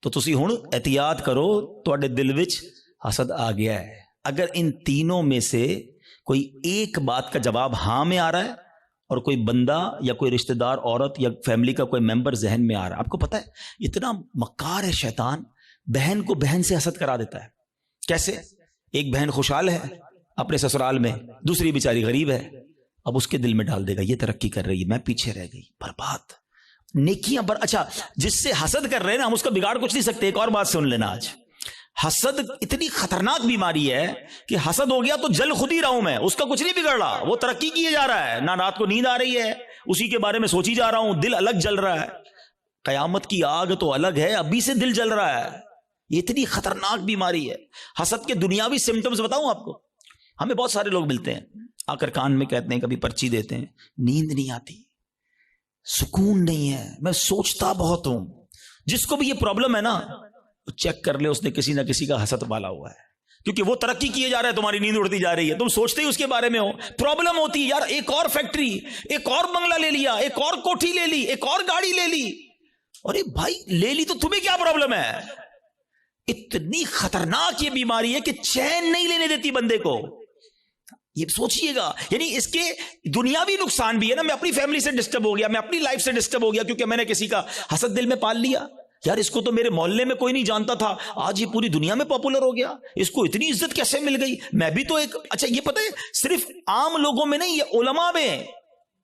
تو تسی ہن احتیاط کرو, تواڈے دل وچ حسد آ گیا ہے. اگر ان تینوں میں سے کوئی ایک بات کا جواب ہاں میں آ رہا ہے, اور کوئی بندہ یا کوئی رشتہ دار عورت یا فیملی کا کوئی ممبر ذہن میں آ رہا ہے, آپ کو پتا ہے اتنا مکار ہے شیطان, بہن کو بہن سے حسد کرا دیتا ہے. کیسے؟ ایک بہن خوشحال ہے اپنے سسرال میں, دوسری بیچاری غریب ہے, اب اس کے دل میں ڈال دے گا یہ ترقی کر رہی ہے, میں پیچھے رہ گئی, برباد. نیکیاں اچھا جس سے حسد کر رہے ہیں نا, ہم اس کا بگاڑ کچھ نہیں سکتے. ایک اور بات سن لینا, آج حسد اتنی خطرناک بیماری ہے کہ حسد ہو گیا تو جل خود ہی رہا ہوں میں, اس کا کچھ نہیں بگڑ رہا, وہ ترقی کیے جا رہا ہے, نہ رات کو نیند آ رہی ہے, اسی کے بارے میں سوچی جا رہا ہوں, دل الگ جل رہا ہے. قیامت کی آگ تو الگ ہے, ابھی سے دل جل رہا ہے. یہ اتنی خطرناک بیماری ہے. حسد کے دنیاوی سمٹمز بتاؤں آپ کو. ہمیں بہت سارے لوگ ملتے ہیں, آ کر کان میں کہتے ہیں, کبھی پرچی دیتے ہیں, نیند نہیں آتی, سکون نہیں ہے, میں سوچتا بہت ہوں. جس کو بھی یہ پرابلم ہے نا, چیک کر لے اس نے کسی نہ کسی کا حسد پالا ہوا ہے, کیونکہ وہ ترقی کیے جا رہا ہے, تمہاری نیند اڑتی جا رہی ہے, تم سوچتے ہی اس کے بارے میں ہو. پرابلم ہوتی ہے یار, ایک اور فیکٹری, ایک اور بنگلہ لے لیا, ایک اور کوٹھی لے لی, ایک اور گاڑی لے لی. ارے بھائی لے لی تو تمہیں کیا پرابلم ہے؟ اتنی خطرناک یہ بیماری ہے کہ چین نہیں لینے دیتی بندے کو. یہ سوچئے گا, یعنی اس کے دنیاوی نقصان بھی ہے نا, میں اپنی فیملی سے ڈسٹرب ہو گیا, میں اپنی لائف سے ڈسٹرب ہو گیا کیونکہ میں نے کسی کا حسد دل میں پال لیا. یار اس کو تو میرے محلے میں کوئی نہیں جانتا تھا, آج یہ پوری دنیا میں پاپولر ہو گیا, اس کو اتنی عزت کیسے مل گئی, میں بھی تو ایک. اچھا یہ پتہ ہے صرف عام لوگوں میں نہیں, یہ علماء میں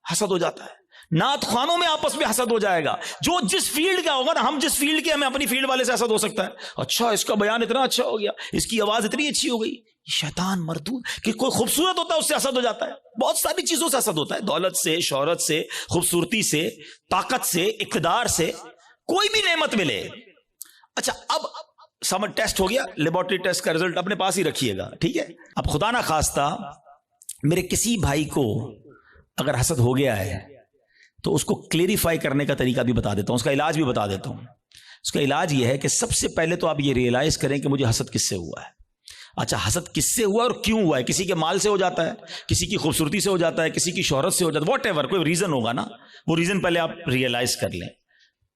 حسد ہو جاتا ہے, نعت خوانوں میں آپس میں حسد ہو جائے گا. جو جس فیلڈ کا ہوگا نا, ہم جس فیلڈ کے, ہمیں اپنی فیلڈ والے سے حسد ہو سکتا ہے. اچھا اس کا بیان اتنا اچھا ہو گیا, اس کی آواز اتنی اچھی ہو گئی. شیطان مردود, کہ کوئی خوبصورت ہوتا ہے اس سے حسد ہو جاتا ہے. بہت ساری چیزوں سے حسد ہوتا ہے, دولت سے, شہرت سے, خوبصورتی سے, طاقت سے, اقتدار سے, کوئی بھی نعمت ملے. اچھا اب سمر ٹیسٹ ہو گیا, لیبورٹری ٹیسٹ کا رزلٹ اپنے پاس ہی رکھیے گا, ٹھیک ہے. اب خدا نہ خواستہ میرے کسی بھائی کو اگر حسد ہو گیا ہے تو اس کو کلیریفائی کرنے کا طریقہ بھی بتا دیتا ہوں, اس کا علاج بھی بتا دیتا ہوں. اس کا علاج یہ ہے کہ سب سے پہلے تو آپ یہ ریئلائز کریں کہ مجھے حسد کس سے ہوا ہے. اچھا حسد کس سے ہوا اور کیوں ہوا ہے؟ کسی کے مال سے ہو جاتا ہے, کسی کی خوبصورتی سے ہو جاتا ہے, کسی کی شہرت سے ہو جاتا ہے, واٹ ایور, کوئی ریزن ہوگا نا, وہ ریزن پہلے آپ ریئلائز کر لیں.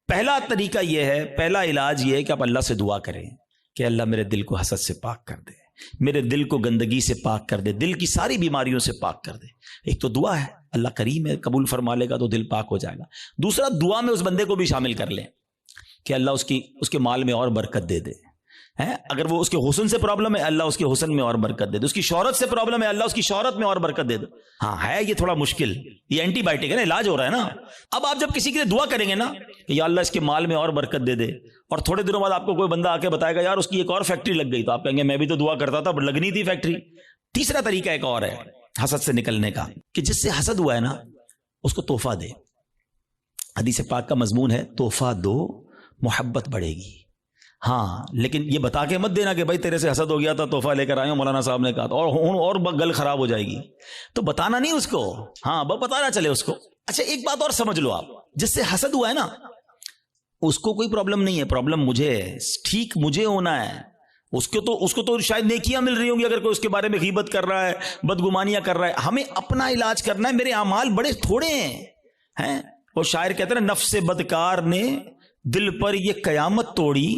پہلا طریقہ یہ ہے, پہلا علاج یہ ہے کہ آپ اللہ سے دعا کریں کہ اللہ میرے دل کو حسد سے پاک کر دے, میرے دل کو گندگی سے پاک کر دے, دل کی ساری بیماریوں سے پاک کر دے. ایک تو دعا ہے, اللہ کریم ہے, قبول فرما لے گا تو دل پاک ہو جائے گا. دوسرا, دعا میں اس بندے کو بھی شامل کر لیں کہ اللہ اس کے مال میں اور برکت دے دے. اگر وہ اس کے حسن سے پرابلم ہے, اللہ اس کے حسن میں اور برکت دے دے. اس کی شہرت سے پرابلم ہے, اللہ اس کی شہرت میں اور برکت دے دے. ہاں ہے یہ تھوڑا مشکل, یہ اینٹی بائیوٹک ہے نا, علاج ہو رہا ہے نا. اب آپ جب کسی کے لیے دعا کریں گے نا کہ یا اللہ اس کے مال میں اور برکت دے دے, اور تھوڑے دنوں بعد آپ کو کوئی بندہ آ کے بتائے گا یار اس کی ایک اور فیکٹری لگ گئی, تو آپ کہیں گے میں بھی تو دعا کرتا تھا, لگنی تھی فیکٹری. تیسرا طریقہ ایک اور ہے حسد سے نکلنے کا, کہ جس سے حسد ہوا ہے نا اس کو تحفہ دے. حدیث پاک کا مضمون ہے تحفہ دو محبت بڑھے گی. ہاں لیکن یہ بتا کے مت دینا کہ بھائی تیرے سے حسد ہو گیا تھا, تحفہ لے کر آئے ہوں, مولانا صاحب نے کہا تھا, اور گل خراب ہو جائے گی. تو بتانا نہیں اس کو, ہاں بتانا چلے اس کو. اچھا ایک بات اور سمجھ لو آپ, جس سے حسد ہوا ہے نا اس کو کوئی پرابلم نہیں ہے, پرابلم مجھے ہے, ٹھیک مجھے ہونا ہے. اس کو تو شاید نیکیاں مل رہی ہوں گی اگر کوئی اس کے بارے میں غیبت کر رہا ہے، بدگمانیاں کر رہا ہے. ہمیں اپنا علاج کرنا ہے. میرے اعمال بڑے تھوڑے ہیں. وہ شاعر کہتے ہیں نفس بدکار نے دل پر یہ قیامت توڑی،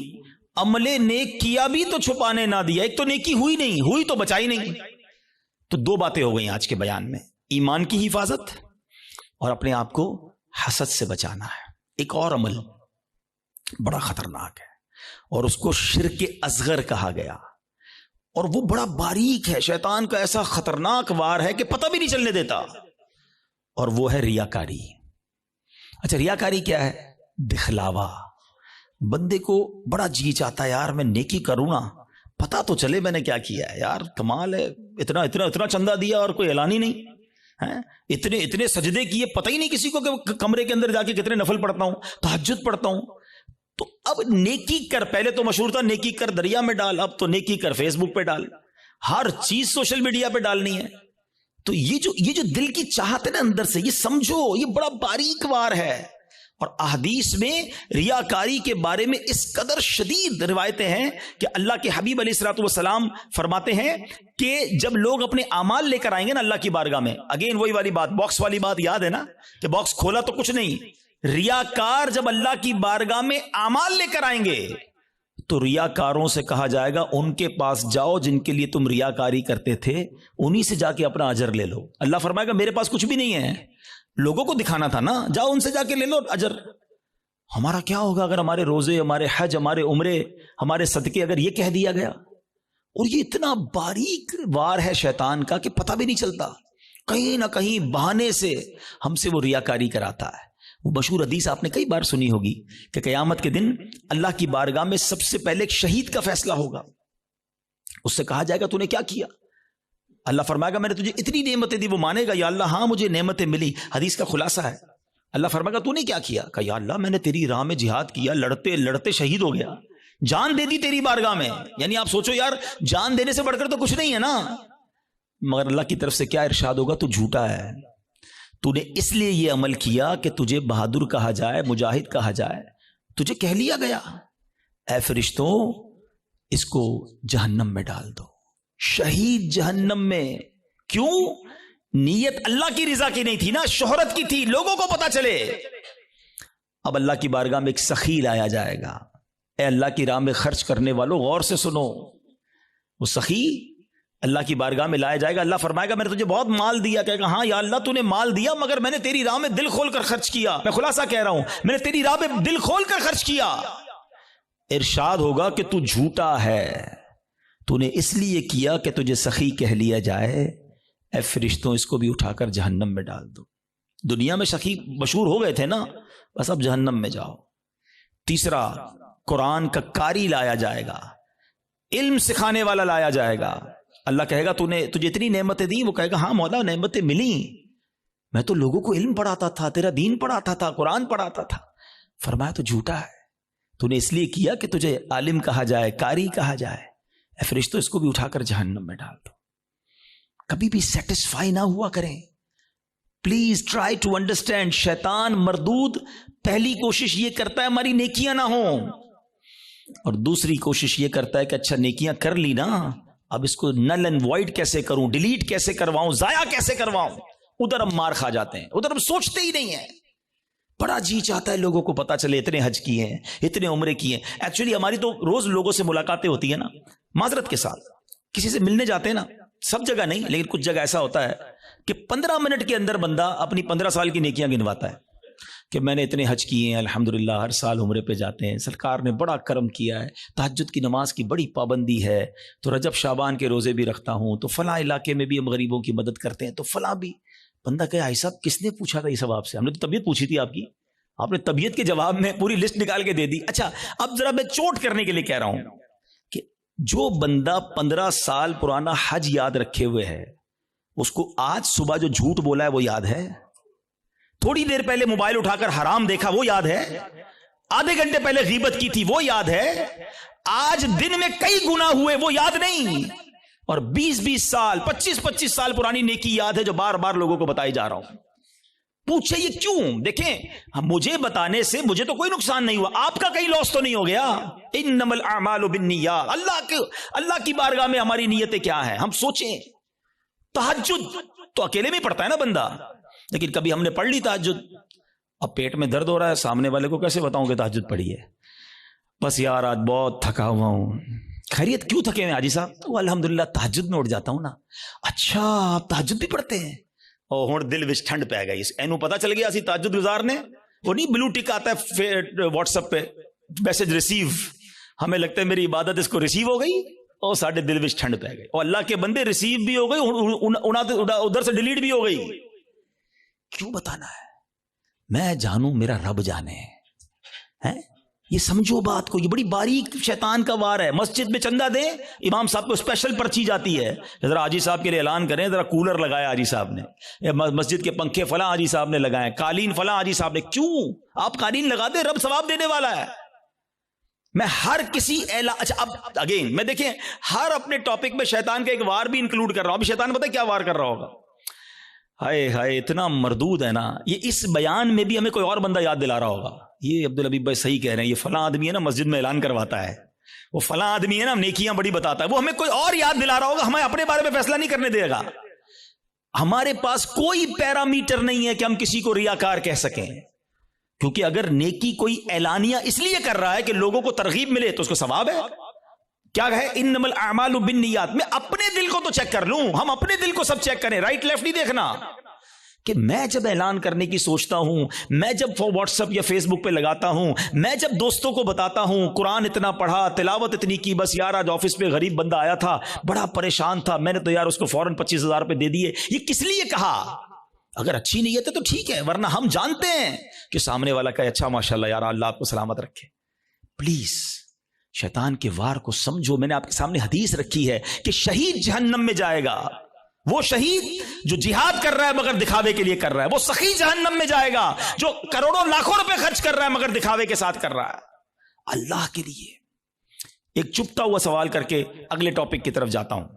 عمل نیک کیا بھی تو چھپانے نہ دیا. ایک تو نیکی ہوئی نہیں، ہوئی تو بچائی نہیں. تو دو باتیں ہو گئی آج کے بیان میں، ایمان کی حفاظت اور اپنے آپ کو حسد سے بچانا ہے. ایک اور عمل بڑا خطرناک ہے اور اس کو شرک اصغر کہا گیا، اور وہ بڑا باریک ہے. شیطان کا ایسا خطرناک وار ہے کہ پتہ بھی نہیں چلنے دیتا، اور وہ ہے ریاکاری. اچھا، ریاکاری کیا ہے؟ دکھلاوا. بندے کو بڑا جی چاہتا ہے یار میں نیکی کروں نا، پتہ تو چلے میں نے کیا کیا ہے. یار کمال ہے، اتنا اتنا اتنا چندہ دیا اور کوئی اعلان ہی نہیں ہے. اتنے سجدے کیے، پتہ ہی نہیں کسی کو کہ کمرے کے اندر جا کے کتنے نفل پڑھتا ہوں، تہجد پڑھتا ہوں. تو اب نیکی کر، پہلے تو مشہور تھا نیکی کر دریا میں ڈال، اب تو نیکی کر فیس بک پہ ڈال. ہر چیز سوشل میڈیا پہ ڈالنی ہے. تو یہ جو دل کی چاہت ہے نا اندر سے، یہ سمجھو یہ بڑا باریک وار ہے. اور احادیث میں ریاکاری کے بارے میں اس قدر شدید روایتیں ہیں کہ اللہ کے حبیب علیہ الصلوۃ والسلام فرماتے ہیں کہ جب لوگ اپنے اعمال لے کر آئیں گے نا اللہ کی بارگاہ میں، اگین وہی والی بات، باکس والی بات یاد ہے نا کہ باکس کھولا تو کچھ نہیں. ریاکار جب اللہ کی بارگاہ میں اعمال لے کر آئیں گے تو ریاکاروں سے کہا جائے گا ان کے پاس جاؤ جن کے لیے تم ریاکاری کرتے تھے، انہی سے جا کے اپنا اجر لے لو. اللہ فرمائے گا میرے پاس کچھ بھی نہیں ہے، لوگوں کو دکھانا تھا نا، جاؤ ان سے جا کے لے لو اجر. ہمارا کیا ہوگا اگر ہمارے روزے، ہمارے حج، ہمارے عمرے، ہمارے صدقے اگر یہ کہہ دیا گیا؟ اور یہ اتنا باریک وار ہے شیطان کا کہ پتہ بھی نہیں چلتا، کہیں نہ کہیں بہانے سے ہم سے وہ ریاکاری کراتا ہے. وہ مشہور حدیث آپ نے کئی بار سنی ہوگی کہ قیامت کے دن اللہ کی بارگاہ میں سب سے پہلے ایک شہید کا فیصلہ ہوگا. اس سے کہا جائے گا تو نے کیا کیا؟ اللہ فرمائے گا میں نے تجھے اتنی نعمتیں دی. وہ مانے گا یا اللہ ہاں مجھے نعمتیں ملی. حدیث کا خلاصہ ہے اللہ فرمائے گا تو نے کیا کیا؟ کہا یا اللہ میں نے تیری راہ میں جہاد کیا، لڑتے لڑتے شہید ہو گیا، جان دے دی تیری بارگاہ میں. یعنی آپ سوچو یار جان دینے سے بڑھ کر تو کچھ نہیں ہے نا. مگر اللہ کی طرف سے کیا ارشاد ہوگا؟ تو جھوٹا ہے، تو نے اس لیے یہ عمل کیا کہ تجھے بہادر کہا جائے، مجاہد کہا جائے، تجھے کہہ لیا گیا. اے فرشتوں اس کو جہنم میں ڈال دو. شہید جہنم میں. کیوں؟ نیت اللہ کی رضا کی نہیں تھی نا، شہرت کی تھی، لوگوں کو پتا چلے. اب اللہ کی بارگاہ میں ایک سخی لایا جائے گا. اے اللہ کی راہ میں خرچ کرنے والوں غور سے سنو. وہ سخی اللہ کی بارگاہ میں لایا جائے گا. اللہ فرمائے گا میں نے تجھے بہت مال دیا. کہے گا ہاں یا اللہ تو نے مال دیا مگر میں نے تیری راہ میں دل کھول کر خرچ کیا. میں خلاصہ کہہ رہا ہوں، میں نے تیری راہ میں دل کھول کر خرچ کیا. ارشاد ہوگا کہ تو جھوٹا ہے، تو نے اس لیے کیا کہ تجھے سخی کہہ لیا جائے. اے فرشتوں اس کو بھی اٹھا کر جہنم میں ڈال دو. دنیا میں سخی مشہور ہو گئے تھے نا، بس اب جہنم میں جاؤ. تیسرا، قرآن کا قاری لایا جائے گا، علم سکھانے والا لایا جائے گا. اللہ کہے گا تجھے اتنی نعمتیں دی. وہ کہے گا ہاں مولا نعمتیں ملی، میں تو لوگوں کو علم پڑھاتا تھا، تیرا دین پڑھاتا تھا، قرآن پڑھاتا تھا. فرمایا تو جھوٹا ہے، تو نے اس لیے کیا کہ تجھے عالم کہا جائے، قاری کہا جائے. اے فرشتوں اس کو بھی اٹھا کر جہنم میں ڈال دو. کبھی بھی سیٹسفائی نہ ہوا کریں. Please try to understand. شیطان مردود پہلی کوشش یہ کرتا ہے ہماری نیکیاں نہ ہوں، اور دوسری کوشش یہ کرتا ہے کہ اچھا نیکیاں کر لی نا، اب اس کو نل اینڈ وائڈ کیسے کروں، ڈیلیٹ کیسے کرواؤں، ضائع کیسے کرواؤں. ادھر ہم مار کھا جاتے ہیں، ادھر ہم سوچتے ہی نہیں ہیں. بڑا جی چاہتا ہے لوگوں کو پتا چلے اتنے حج کیے ہیں، اتنے عمرے کیے ہیں. ایکچولی ہماری تو روز لوگوں سے ملاقاتیں ہوتی ہیں نا، معذرت کے ساتھ کسی سے ملنے جاتے ہیں نا، سب جگہ نہیں لیکن کچھ جگہ ایسا ہوتا ہے کہ 15 منٹ کے اندر بندہ اپنی 15 سال کی نیکیاں گنواتا ہے کہ میں نے اتنے حج کیے ہیں، الحمدللہ ہر سال عمرے پہ جاتے ہیں، سرکار نے بڑا کرم کیا ہے، تہجد کی نماز کی بڑی پابندی ہے، تو رجب شعبان کے روزے بھی رکھتا ہوں، تو فلاں علاقے میں بھی ہم غریبوں کی مدد کرتے ہیں، تو فلاں بھی. بندہ کہے آئی صاحب کس نے پوچھا تھا یہ سب آپ سے؟ ہم نے تو طبیعت پوچھی تھی آپ کی، آپ نے طبیعت کے جواب میں پوری لسٹ نکال کے دے دی. اچھا اب ذرا میں چوٹ کرنے کے لیے کہہ رہا ہوں کہ جو بندہ 15 سال پرانا حج یاد رکھے ہوئے ہے، اس کو آج صبح جو جھوٹ بولا ہے وہ یاد ہے؟ تھوڑی دیر پہلے موبائل اٹھا کر حرام دیکھا وہ یاد ہے؟ آدھے گھنٹے پہلے غیبت کی تھی وہ یاد ہے؟ آج دن میں کئی گناہ ہوئے وہ یاد نہیں، اور 20 سال 25 سال پرانی نیکی یاد ہے جو بار بار لوگوں کو بتائی جا رہا ہوں. پوچھے یہ کیوں؟ دیکھیں مجھے بتانے سے مجھے تو کوئی نقصان نہیں ہوا، آپ کا کہیں لاس تو نہیں ہو گیا. انما الاعمال بالنیات. اللہ کی بارگاہ میں ہماری نیتیں کیا ہیں؟ ہم سوچیں. تہجد تو اکیلے میں پڑھتا ہے نا بندہ، لیکن کبھی ہم نے پڑھ لی تہجد، اب پیٹ میں درد ہو رہا ہے، سامنے والے کو کیسے بتاؤں کہ تہجد پڑھی ہے؟ بس یار آج بہت تھکا ہوا ہوں. خیریت کیوں تھکے ہوئے حاجی صاحب؟ تو الحمدللہ تہجد میں اٹھ جاتا ہوں نا. اچھا آپ تہجد بھی پڑھتے ہیں؟ اور ہن دل وچ ٹھنڈ پی گئی. اینو پتہ چل گیا اسی تہجد گزار نے. وہ نہیں بلو ٹک آتا ہے واٹس ایپ پہ میسج ریسیو، ہمیں لگتا ہے میری عبادت اس کو ریسیو ہو گئی، اور ساڈے دل وچ ٹھنڈ پی گئی. اور اللہ کے بندے ریسیو بھی ہو گئی، ادھر سے ڈیلیٹ بھی ہو گئی. کیوں بتانا ہے؟ میں جانوں میرا رب جانے ہے. یہ سمجھو بات کو، یہ بڑی باریک شیطان کا وار ہے. مسجد میں چندہ دیں، امام صاحب کو اسپیشل پرچی جاتی ہے، ذرا حاجی صاحب کے لیے اعلان کریں، ذرا کولر لگایا حاجی صاحب نے، مسجد کے پنکھے فلاں حاجی صاحب نے لگائے، قالین فلاں حاجی صاحب نے. کیوں؟ آپ قالین لگا دیں، رب ثواب دینے والا ہے. میں ہر کسی اچھا اب اگین میں دیکھیں ہر اپنے ٹاپک میں شیطان کا ایک وار بھی انکلوڈ کر رہا ہوں. ابھی شیطان پتہ ہے کیا وار کر رہا ہوگا؟ ہائے ہائے اتنا مردود ہے نا. یہ اس بیان میں بھی ہمیں کوئی اور بندہ یاد دلا رہا ہوگا، یہ عبدالحبیب بھائی صحیح کہہ رہے ہیں، یہ فلاں آدمی ہے نا مسجد میں اعلان کرواتا ہے، وہ فلاں آدمی ہے نا نیکیاں بڑی بتاتا ہے، وہ ہمیں کوئی اور یاد دلا رہا ہوگا. ہمیں اپنے بارے میں فیصلہ نہیں کرنے دے گا. ہمارے پاس کوئی پیرامیٹر نہیں ہے کہ ہم کسی کو ریاکار کہہ سکیں، کیونکہ اگر نیکی کوئی اعلانیہ اس لیے کر رہا ہے کہ لوگوں کو ترغیب ملے تو اس کو ثواب ہے. کیا ہے؟ انما الاعمال بالنیات. میں اپنے دل کو تو چیک کر لوں، ہم اپنے دل کو سب چیک کریں، رائٹ لیفٹ نہیں دیکھنا. کہ میں جب اعلان کرنے کی سوچتا ہوں، میں جب واٹس ایپ یا فیس بک پہ لگاتا ہوں، میں جب دوستوں کو بتاتا ہوں قرآن اتنا پڑھا، تلاوت اتنی کی، بس یار آج آفس پہ غریب بندہ آیا تھا بڑا پریشان تھا، میں نے تو یار اس کو فوراً 25,000 روپے دے دیے، یہ کس لیے کہا؟ اگر اچھی نیت ہے تو ٹھیک ہے، ورنہ ہم جانتے ہیں کہ سامنے والا کا اچھا ماشاءاللہ یار اللہ آپ کو سلامت رکھے. پلیز شیطان کے وار کو سمجھو. میں نے آپ کے سامنے حدیث رکھی ہے کہ شہید جہنم میں جائے گا، وہ شہید جو جہاد کر رہا ہے مگر دکھاوے کے لیے کر رہا ہے، وہ سخی جہنم میں جائے گا جو کروڑوں لاکھوں روپے خرچ کر رہا ہے مگر دکھاوے کے ساتھ کر رہا ہے اللہ کے لیے. ایک چپتا ہوا سوال کر کے اگلے ٹاپک کی طرف جاتا ہوں.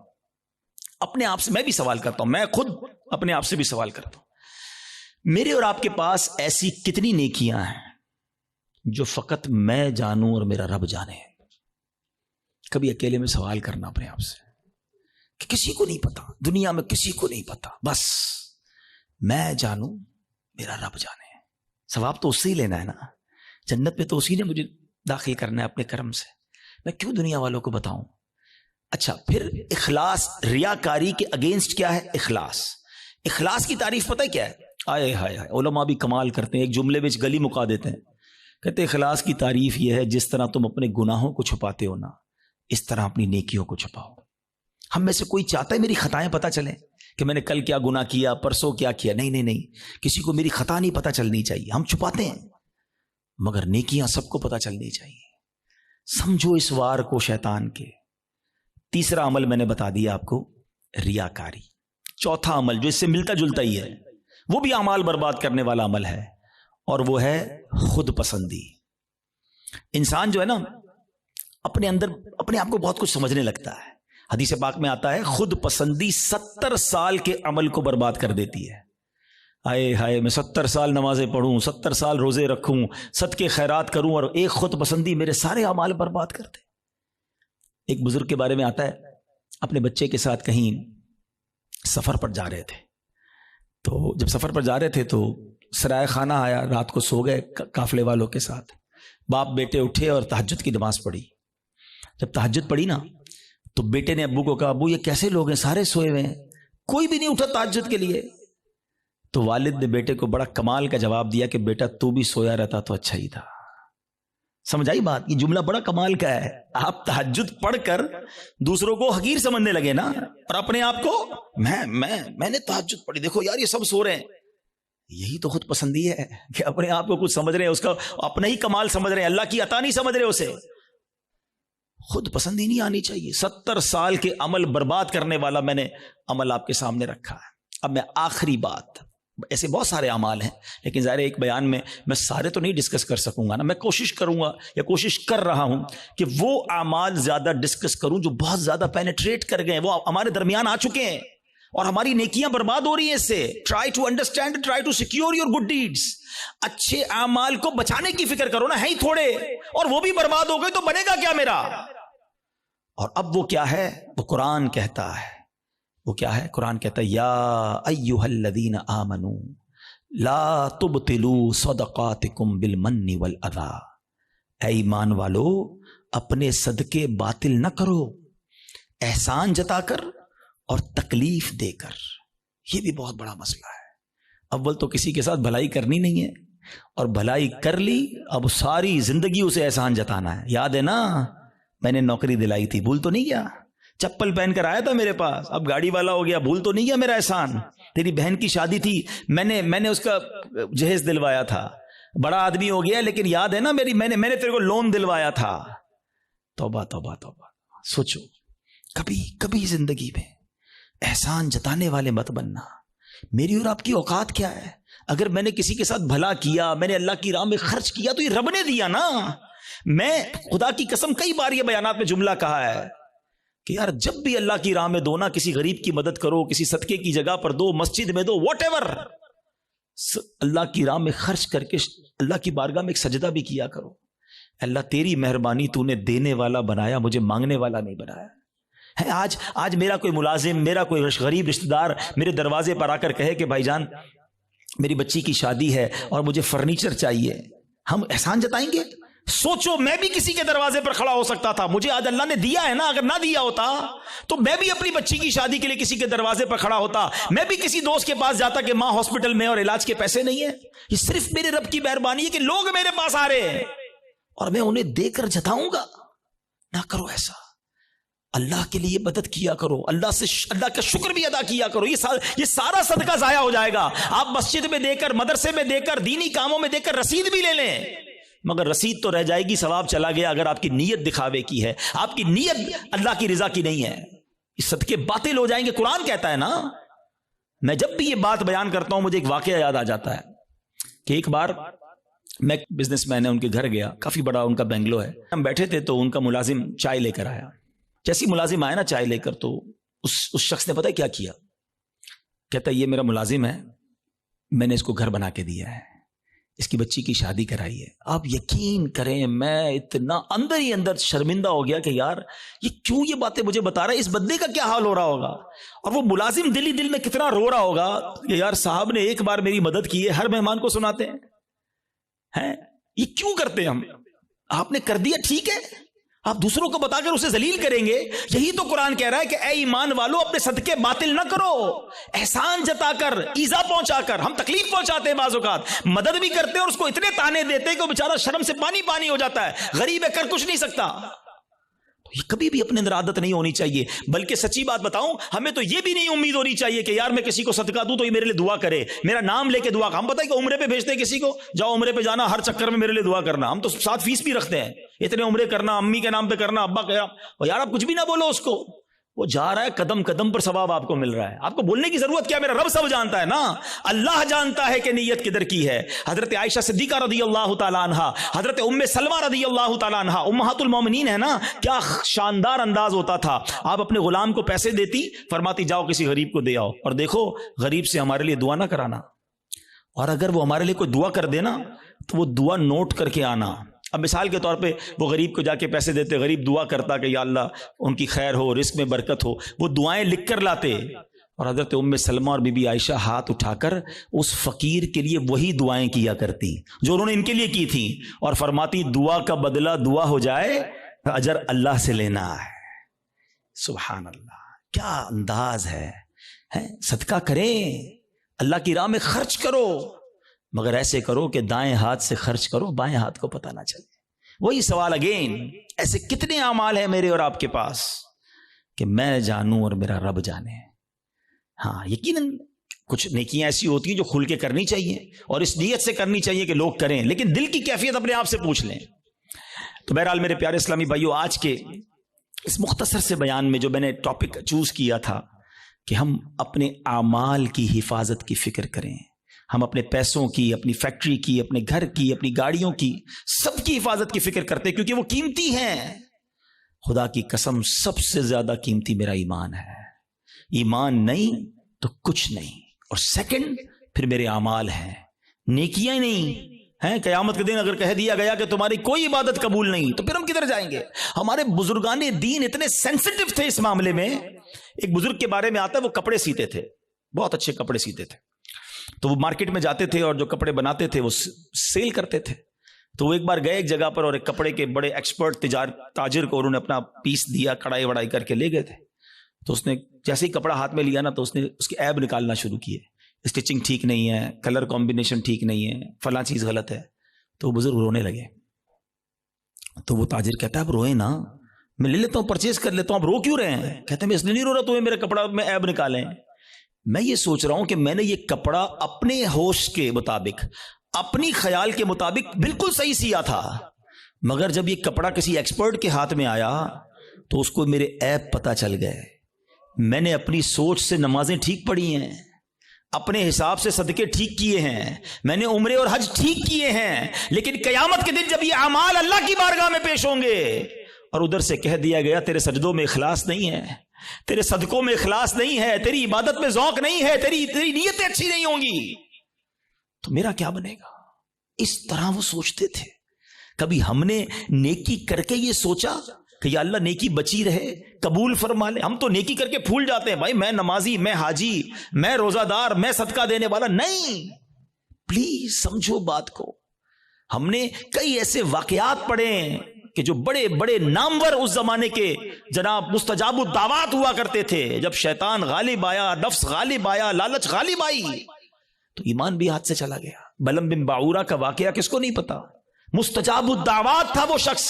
اپنے آپ سے میں بھی سوال کرتا ہوں، میں خود اپنے آپ سے بھی سوال کرتا ہوں. میرے اور آپ کے پاس ایسی کتنی نیکیاں ہیں جو فقط میں جانوں اور میرا رب جانے؟ کبھی اکیلے میں سوال کرنا اپنے آپ سے کہ کسی کو نہیں پتا، دنیا میں کسی کو نہیں پتا، بس میں جانوں میرا رب جانے. ثواب تو اس سے ہی لینا ہے نا، جنت میں تو اسی نے مجھے داخل کرنا ہے اپنے کرم سے، میں کیوں دنیا والوں کو بتاؤں؟ اچھا پھر اخلاص، ریاکاری کے اگینسٹ کیا ہے؟ اخلاص. اخلاص کی تعریف پتہ ہے کیا ہے؟ آئے ہائے ہائے، علماء بھی کمال کرتے ہیں، ایک جملے میں گلی مکا دیتے ہیں. کہتے ہیں اخلاص کی تعریف یہ ہے جس طرح تم اپنے گناہوں کو چھپاتے ہو نا، اس طرح اپنی نیکیوں کو چھپاؤ. ہم میں سے کوئی چاہتا ہے میری خطائیں پتہ چلیں کہ میں نے کل کیا گناہ کیا، پرسوں کیا کیا؟ نہیں نہیں نہیں، کسی کو میری خطا نہیں پتہ چلنی چاہیے. ہم چھپاتے ہیں مگر نیکیاں سب کو پتہ چلنی چاہیے. سمجھو اس وار کو شیطان کے. تیسرا عمل میں نے بتا دیا آپ کو، ریاکاری. چوتھا عمل جو اس سے ملتا جلتا ہی ہے، وہ بھی اعمال برباد کرنے والا عمل ہے، اور وہ ہے خود پسندی. انسان جو ہے نا اپنے اندر اپنے آپ کو بہت کچھ سمجھنے لگتا ہے. حدیث پاک میں آتا ہے خود پسندی 70 سال کے عمل کو برباد کر دیتی ہے. آئے ہائے، میں 70 سال نمازیں پڑھوں، 70 سال روزے رکھوں، صدقے خیرات کروں، اور ایک خود پسندی میرے سارے اعمال برباد کر دے. ایک بزرگ کے بارے میں آتا ہے، اپنے بچے کے ساتھ کہیں سفر پر جا رہے تھے. تو جب سفر پر جا رہے تھے تو سرائے خانہ آیا، رات کو سو گئے قافلے والوں کے ساتھ. باپ بیٹے اٹھے اور تہجد کی نماز پڑھی. جب تہجد پڑھی نا تو بیٹے نے ابو کو کہا، ابو یہ کیسے لوگ ہیں، سارے سوئے ہوئے ہیں، کوئی بھی نہیں اٹھا تہجد کے لیے. تو والد نے بیٹے کو بڑا کمال کا جواب دیا کہ بیٹا تو بھی سویا رہتا تو اچھا ہی تھا. سمجھ آئی بات؟ یہ جملہ بڑا کمال کا ہے. آپ تہجد پڑھ کر دوسروں کو حقیر سمجھنے لگے نا، اور اپنے آپ کو میں نے تہجد پڑھی، دیکھو یار یہ سب سو رہے ہیں. یہی تو خود پسندی ہے کہ اپنے آپ کو کچھ سمجھ رہے ہیں، اس کا اپنا ہی کمال سمجھ رہے ہیں، اللہ کی عطا نہیں سمجھ رہے اسے. خود پسندی نہیں آنی چاہیے. 70 سال کے عمل برباد کرنے والا میں نے عمل آپ کے سامنے رکھا ہے. اب میں آخری بات، ایسے بہت سارے اعمال ہیں لیکن ظاہر ایک بیان میں سارے تو نہیں ڈسکس کر سکوں گا نا. میں کوشش کروں گا یا کوشش کر رہا ہوں کہ وہ اعمال زیادہ ڈسکس کروں جو بہت زیادہ پینیٹریٹ کر گئے، وہ ہمارے درمیان آ چکے ہیں اور ہماری نیکیاں برباد ہو رہی ہیں اس سے. Try to understand, try to secure your good deeds. اچھے اعمال کو بچانے کی فکر کرو نا, ہے ہی تھوڑے, اور وہ بھی برباد ہو گئے تو بنے گا کیا میرا. اور اب وہ کیا ہے, وہ قرآن کہتا ہے, وہ کیا ہے, قرآن کہتا ہے یا ایھا الذین آمنوا لا تبطلوا صدقاتکم بالمن والاذی. اے ایمان والو, اپنے صدقے باطل نہ کرو احسان جتا کر اور تکلیف دے کر. یہ بھی بہت بڑا مسئلہ ہے. اول تو کسی کے ساتھ بھلائی کرنی نہیں ہے, اور بھلائی کر لی اب ساری زندگی اسے احسان جتانا ہے. یاد ہے نا, میں نے نوکری دلائی تھی, بھول تو نہیں گیا؟ چپل پہن کر آیا تھا میرے پاس, اب گاڑی والا ہو گیا, بھول تو نہیں گیا میرا احسان؟ تیری بہن کی شادی تھی, میں نے اس کا جہیز دلوایا تھا, بڑا آدمی ہو گیا, لیکن یاد ہے نا میں نے تیرے کو لون دلوایا تھا. توبہ توبہ توبہ. سوچو, کبھی زندگی میں احسان جتانے والے مت بننا. میری اور آپ کی اوقات کیا ہے؟ اگر میں نے کسی کے ساتھ بھلا کیا, میں نے اللہ کی راہ میں خرچ کیا, تو یہ رب نے دیا نا. میں خدا کی قسم کئی بار یہ بیانات میں جملہ کہا ہے کہ یار جب بھی اللہ کی راہ میں دو نا, کسی غریب کی مدد کرو, کسی صدقے کی جگہ پر دو, مسجد میں دو, واٹ ایور, اللہ کی راہ میں خرچ کر کے اللہ کی بارگاہ میں ایک سجدہ بھی کیا کرو. اللہ تیری مہربانی, تو نے دینے والا بنایا, مجھے مانگنے والا نہیں بنایا ہے. آج میرا کوئی ملازم, میرا کوئی غریب رشتہ دار میرے دروازے پر آ کر کہے کہ بھائی جان میری بچی کی شادی ہے اور مجھے فرنیچر چاہیے, ہم احسان جتائیں گے؟ سوچو, میں بھی کسی کے دروازے پر کھڑا ہو سکتا تھا, مجھے آج اللہ نے دیا ہے نا, اگر نہ دیا ہوتا تو میں بھی اپنی بچی کی شادی کے لیے کسی کے دروازے پر کھڑا ہوتا, میں بھی کسی دوست کے پاس جاتا کہ ماں ہاسپٹل میں اور علاج کے پیسے نہیں ہیں. یہ صرف میرے رب کی مہربانی ہے کہ لوگ میرے پاس آ رہے ہیں اور میں انہیں دے کر جتاؤں گا. نہ کرو ایسا, اللہ کے لیے مدد کیا کرو, اللہ کا شکر بھی ادا کیا کرو. یہ سارا صدقہ ضائع ہو جائے گا. آپ مسجد میں دے کر, مدرسے میں دے کر, دینی کاموں میں دے کر رسید بھی لے لیں, مگر رسید تو رہ جائے گی, ثواب چلا گیا اگر آپ کی نیت دکھاوے کی ہے, آپ کی نیت اللہ کی رضا کی نہیں ہے. یہ صدقے باطل ہو جائیں گے. قرآن کہتا ہے نا. میں جب بھی یہ بات بیان کرتا ہوں مجھے ایک واقعہ یاد آ جاتا ہے کہ ایک بار میں بزنس مین ہے, ان کے گھر گیا, کافی بڑا ان کا بنگلو ہے. ہم بیٹھے تھے تو ان کا ملازم چائے لے کر آیا. جیسی ملازم آیا نا چائے لے کر, تو اس شخص نے پتہ کیا کیا, کہتا ہے یہ میرا ملازم ہے, میں نے اس کو گھر بنا کے دیا ہے, اس کی بچی کی شادی کرائی ہے. آپ یقین کریں میں اتنا اندر ہی اندر شرمندہ ہو گیا کہ یار یہ کیوں یہ باتیں مجھے بتا رہا ہے, اس بندے کا کیا حال ہو رہا ہوگا, اور وہ ملازم دل ہی دل میں کتنا رو رہا ہوگا کہ یار صاحب نے ایک بار میری مدد کی ہے, ہر مہمان کو سناتے ہیں. یہ کیوں کرتے ہیں ہم؟ آپ نے کر دیا ٹھیک ہے, آپ دوسروں کو بتا کر اسے ذلیل کریں گے. یہی تو قرآن کہہ رہا ہے کہ اے ایمان والو اپنے صدقے باطل نہ کرو, احسان جتا کر, ایذا پہنچا کر. ہم تکلیف پہنچاتے ہیں بعض اوقات, مدد بھی کرتے ہیں اور اس کو اتنے تانے دیتے ہیں کہ وہ بیچارہ شرم سے پانی ہو جاتا ہے, غریب ہے کر کچھ نہیں سکتا. یہ کبھی بھی اپنے اندر عادت نہیں ہونی چاہیے. بلکہ سچی بات بتاؤں, ہمیں تو یہ بھی نہیں امید ہونی چاہیے کہ یار میں کسی کو صدقہ دوں تو یہ میرے لیے دعا کرے, میرا نام لے کے دعا. ہم پتہ ہے کہ عمرے پہ بھیجتے ہیں کسی کو, جاؤ عمرے پہ جانا, ہر چکر میں میرے لیے دعا کرنا. ہم تو ساتھ فیس بھی رکھتے ہیں, اتنے عمرے کرنا, امی کے نام پہ کرنا, ابا کا. اور یار آپ کچھ بھی نہ بولو اس کو, وہ جا رہا ہے قدم قدم پر ثواب آپ کو مل رہا ہے. آپ کو بولنے کی ضرورت کیا, میرا رب سب جانتا ہے نا. اللہ جانتا ہے کہ نیت کدھر کی ہے. حضرت عائشہ صدیقہ رضی اللہ تعالی عنہا, حضرت ام سلمہ رضی اللہ تعالی عنہا, امہات المومنین ہے نا, کیا شاندار انداز ہوتا تھا. آپ اپنے غلام کو پیسے دیتی, فرماتی جاؤ کسی غریب کو دے آؤ, اور دیکھو غریب سے ہمارے لیے دعا نہ کرانا, اور اگر وہ ہمارے لیے کوئی دعا کر دینا تو وہ دعا نوٹ کر کے آنا. اب مثال کے طور پہ وہ غریب کو جا کے پیسے دیتے, غریب دعا کرتا کہ یا اللہ ان کی خیر ہو, رزق میں برکت ہو, وہ دعائیں لکھ کر لاتے. اور حضرت ام سلمہ اور بی بی عائشہ ہاتھ اٹھا کر اس فقیر کے لیے وہی دعائیں کیا کرتی جو انہوں نے ان کے لیے کی تھی, اور فرماتی دعا کا بدلہ دعا ہو جائے, اجر اللہ سے لینا ہے. سبحان اللہ, کیا انداز ہے. صدقہ کریں, اللہ کی راہ میں خرچ کرو, مگر ایسے کرو کہ دائیں ہاتھ سے خرچ کرو, بائیں ہاتھ کو پتہ نہ چلے. وہی سوال اگین, ایسے کتنے اعمال ہیں میرے اور آپ کے پاس کہ میں جانوں اور میرا رب جانے. ہاں یقیناً کچھ نیکیاں ایسی ہوتی ہیں جو کھل کے کرنی چاہیے اور اس نیت سے کرنی چاہیے کہ لوگ کریں, لیکن دل کی کیفیت اپنے آپ سے پوچھ لیں. تو بہرحال میرے پیارے اسلامی بھائیو, آج کے اس مختصر سے بیان میں جو میں نے ٹاپک چوز کیا تھا کہ ہم اپنے اعمال کی حفاظت کی فکر کریں. ہم اپنے پیسوں کی, اپنی فیکٹری کی, اپنے گھر کی, اپنی گاڑیوں کی, سب کی حفاظت کی فکر کرتے کیونکہ وہ قیمتی ہیں. خدا کی قسم سب سے زیادہ قیمتی میرا ایمان ہے. ایمان نہیں تو کچھ نہیں. اور سیکنڈ پھر میرے اعمال ہیں, نیکیاں نہیں ہیں. قیامت کے دن اگر کہہ دیا گیا کہ تمہاری کوئی عبادت قبول نہیں تو پھر ہم کدھر جائیں گے؟ ہمارے بزرگان دین اتنے سینسٹیو تھے اس معاملے میں. ایک بزرگ کے بارے میں آتا ہے, وہ کپڑے سیتے تھے, بہت اچھے کپڑے سیتے تھے. تو وہ مارکیٹ میں جاتے تھے اور جو کپڑے بناتے تھے وہ سیل کرتے تھے. تو وہ ایک بار گئے ایک جگہ پر اور ایک کپڑے کے بڑے ایکسپرٹ تاجر کو انہوں نے اپنا پیس دیا, کڑائی وڑائی کر کے لے گئے تھے. تو اس نے جیسے ہی کپڑا ہاتھ میں لیا نا تو اس نے اس کے عیب نکالنا شروع کیے. اسٹچنگ ٹھیک نہیں ہے, کلر کمبینیشن ٹھیک نہیں ہے, فلاں چیز غلط ہے. تو وہ بزرگ رونے لگے. تو وہ تاجر کہتا ہے اب روئے نا, میں لے لیتا ہوں, پرچیز کر لیتا ہوں, اب رو کیوں رہے ہیں؟ کہتے ہیں میں اس لیے نہیں رو رہا تمہیں میرے کپڑا میں عیب نکالیں. میں یہ سوچ رہا ہوں کہ میں نے یہ کپڑا اپنے ہوش کے مطابق, اپنی خیال کے مطابق بالکل صحیح سیا تھا, مگر جب یہ کپڑا کسی ایکسپرٹ کے ہاتھ میں آیا تو اس کو میرے عیب پتہ چل گئے. میں نے اپنی سوچ سے نمازیں ٹھیک پڑھی ہیں, اپنے حساب سے صدقے ٹھیک کیے ہیں, میں نے عمرے اور حج ٹھیک کیے ہیں, لیکن قیامت کے دن جب یہ اعمال اللہ کی بارگاہ میں پیش ہوں گے اور ادھر سے کہہ دیا گیا تیرے سجدوں میں اخلاص نہیں ہے, تیرے صدقوں میں اخلاص نہیں ہے, تیری عبادت میں ذوق نہیں ہے, تیری نیتیں اچھی نہیں ہوں گی, تو میرا کیا بنے گا؟ اس طرح وہ سوچتے تھے. کبھی ہم نے نیکی کر کے یہ سوچا کہ یا اللہ نیکی بچی رہے, قبول فرما لے؟ ہم تو نیکی کر کے پھول جاتے ہیں, بھائی میں نمازی, میں حاجی, میں روزہ دار, میں صدقہ دینے والا. نہیں, پلیز سمجھو بات کو. ہم نے کئی ایسے واقعات پڑھے ہیں کہ جو بڑے بڑے نامور اس زمانے کے جناب مستجاب الدعوات ہوا کرتے تھے. جب شیطان غالب آیا, نفس غالب آیا, لالچ غالب آئی تو ایمان بھی ہاتھ سے چلا گیا. بلم بن باعورہ کا واقعہ کس کو نہیں پتا؟ مستجاب الدعوات تھا وہ شخص,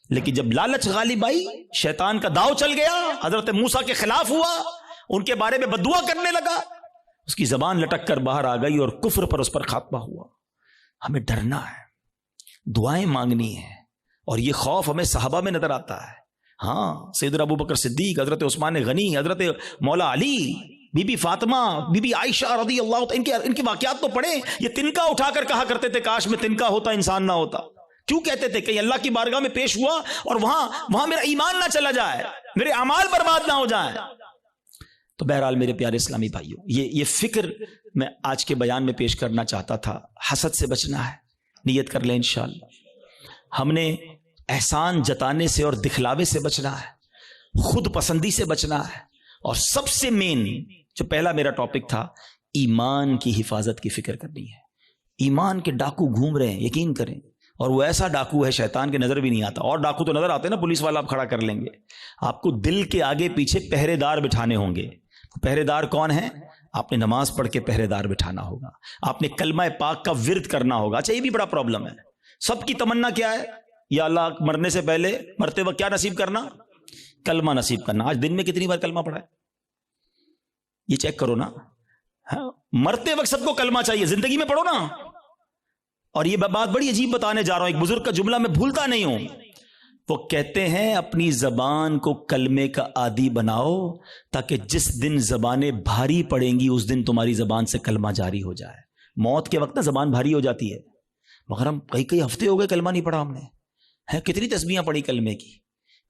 لیکن جب لالچ غالب آئی, شیطان کا داؤ چل گیا, حضرت موسیٰ کے خلاف ہوا, ان کے بارے میں بددعا کرنے لگا, اس کی زبان لٹک کر باہر آ گئی اور کفر پر اس پر خاتمہ ہوا. ہمیں ڈرنا ہے, دعائیں مانگنی ہیں, اور یہ خوف ہمیں صحابہ میں نظر آتا ہے. ہاں, سیدنا ابو بکر صدیق, حضرت عثمان غنی, حضرت مولا علی, بی بی فاطمہ, بی بی عائشہ رضی اللہ عنہ, ان کے واقعات تو پڑھیں. یہ تنکا اٹھا کر کہا کرتے تھے کاش میں تنکا ہوتا انسان نہ ہوتا. کیوں کہتے تھے؟ کہ اللہ کی بارگاہ میں پیش ہوا اور وہاں میرا ایمان نہ چلا جائے, میرے اعمال برباد نہ ہو جائیں. تو بہرحال میرے پیارے اسلامی بھائیوں, یہ فکر میں آج کے بیان میں پیش کرنا چاہتا تھا. حسد سے بچنا ہے, نیت کر لیں انشاءاللہ. ہم نے احسان جتانے سے اور دکھلاوے سے بچنا ہے, خود پسندی سے بچنا ہے, اور سب سے مین جو پہلا میرا ٹاپک تھا, ایمان کی حفاظت کی فکر کرنی ہے. ایمان کے ڈاکو گھوم رہے ہیں, یقین کریں, اور وہ ایسا ڈاکو ہے شیطان کے نظر بھی نہیں آتا. اور ڈاکو تو نظر آتے ہیں نا, پولیس والا آپ کھڑا کر لیں گے. آپ کو دل کے آگے پیچھے پہرے دار بٹھانے ہوں گے. پہرے دار کون ہیں؟ آپ نے نماز پڑھ کے پہرے دار بٹھانا ہوگا, آپ نے کلمہ پاک کا ورد کرنا ہوگا. اچھا, یہ بھی بڑا پرابلم ہے. سب کی تمنا کیا ہے؟ یا اللہ مرنے سے پہلے, مرتے وقت کیا نصیب کرنا؟ کلمہ نصیب کرنا. آج دن میں کتنی بار کلمہ پڑھا ہے؟ یہ چیک کرو نا. مرتے وقت سب کو کلمہ چاہیے, زندگی میں پڑھو نا. اور یہ بات بڑی عجیب بتانے جا رہا ہوں, ایک بزرگ کا جملہ میں بھولتا نہیں ہوں. وہ کہتے ہیں اپنی زبان کو کلمے کا عادی بناؤ, تاکہ جس دن زبانیں بھاری پڑیں گی اس دن تمہاری زبان سے کلمہ جاری ہو جائے. موت کے وقت نا زبان بھاری ہو جاتی ہے, مگر ہم کئی ہفتے ہو گئے کلمہ نہیں پڑھا ہم نے. کتنی تسبیحاں پڑھی کلمے کی؟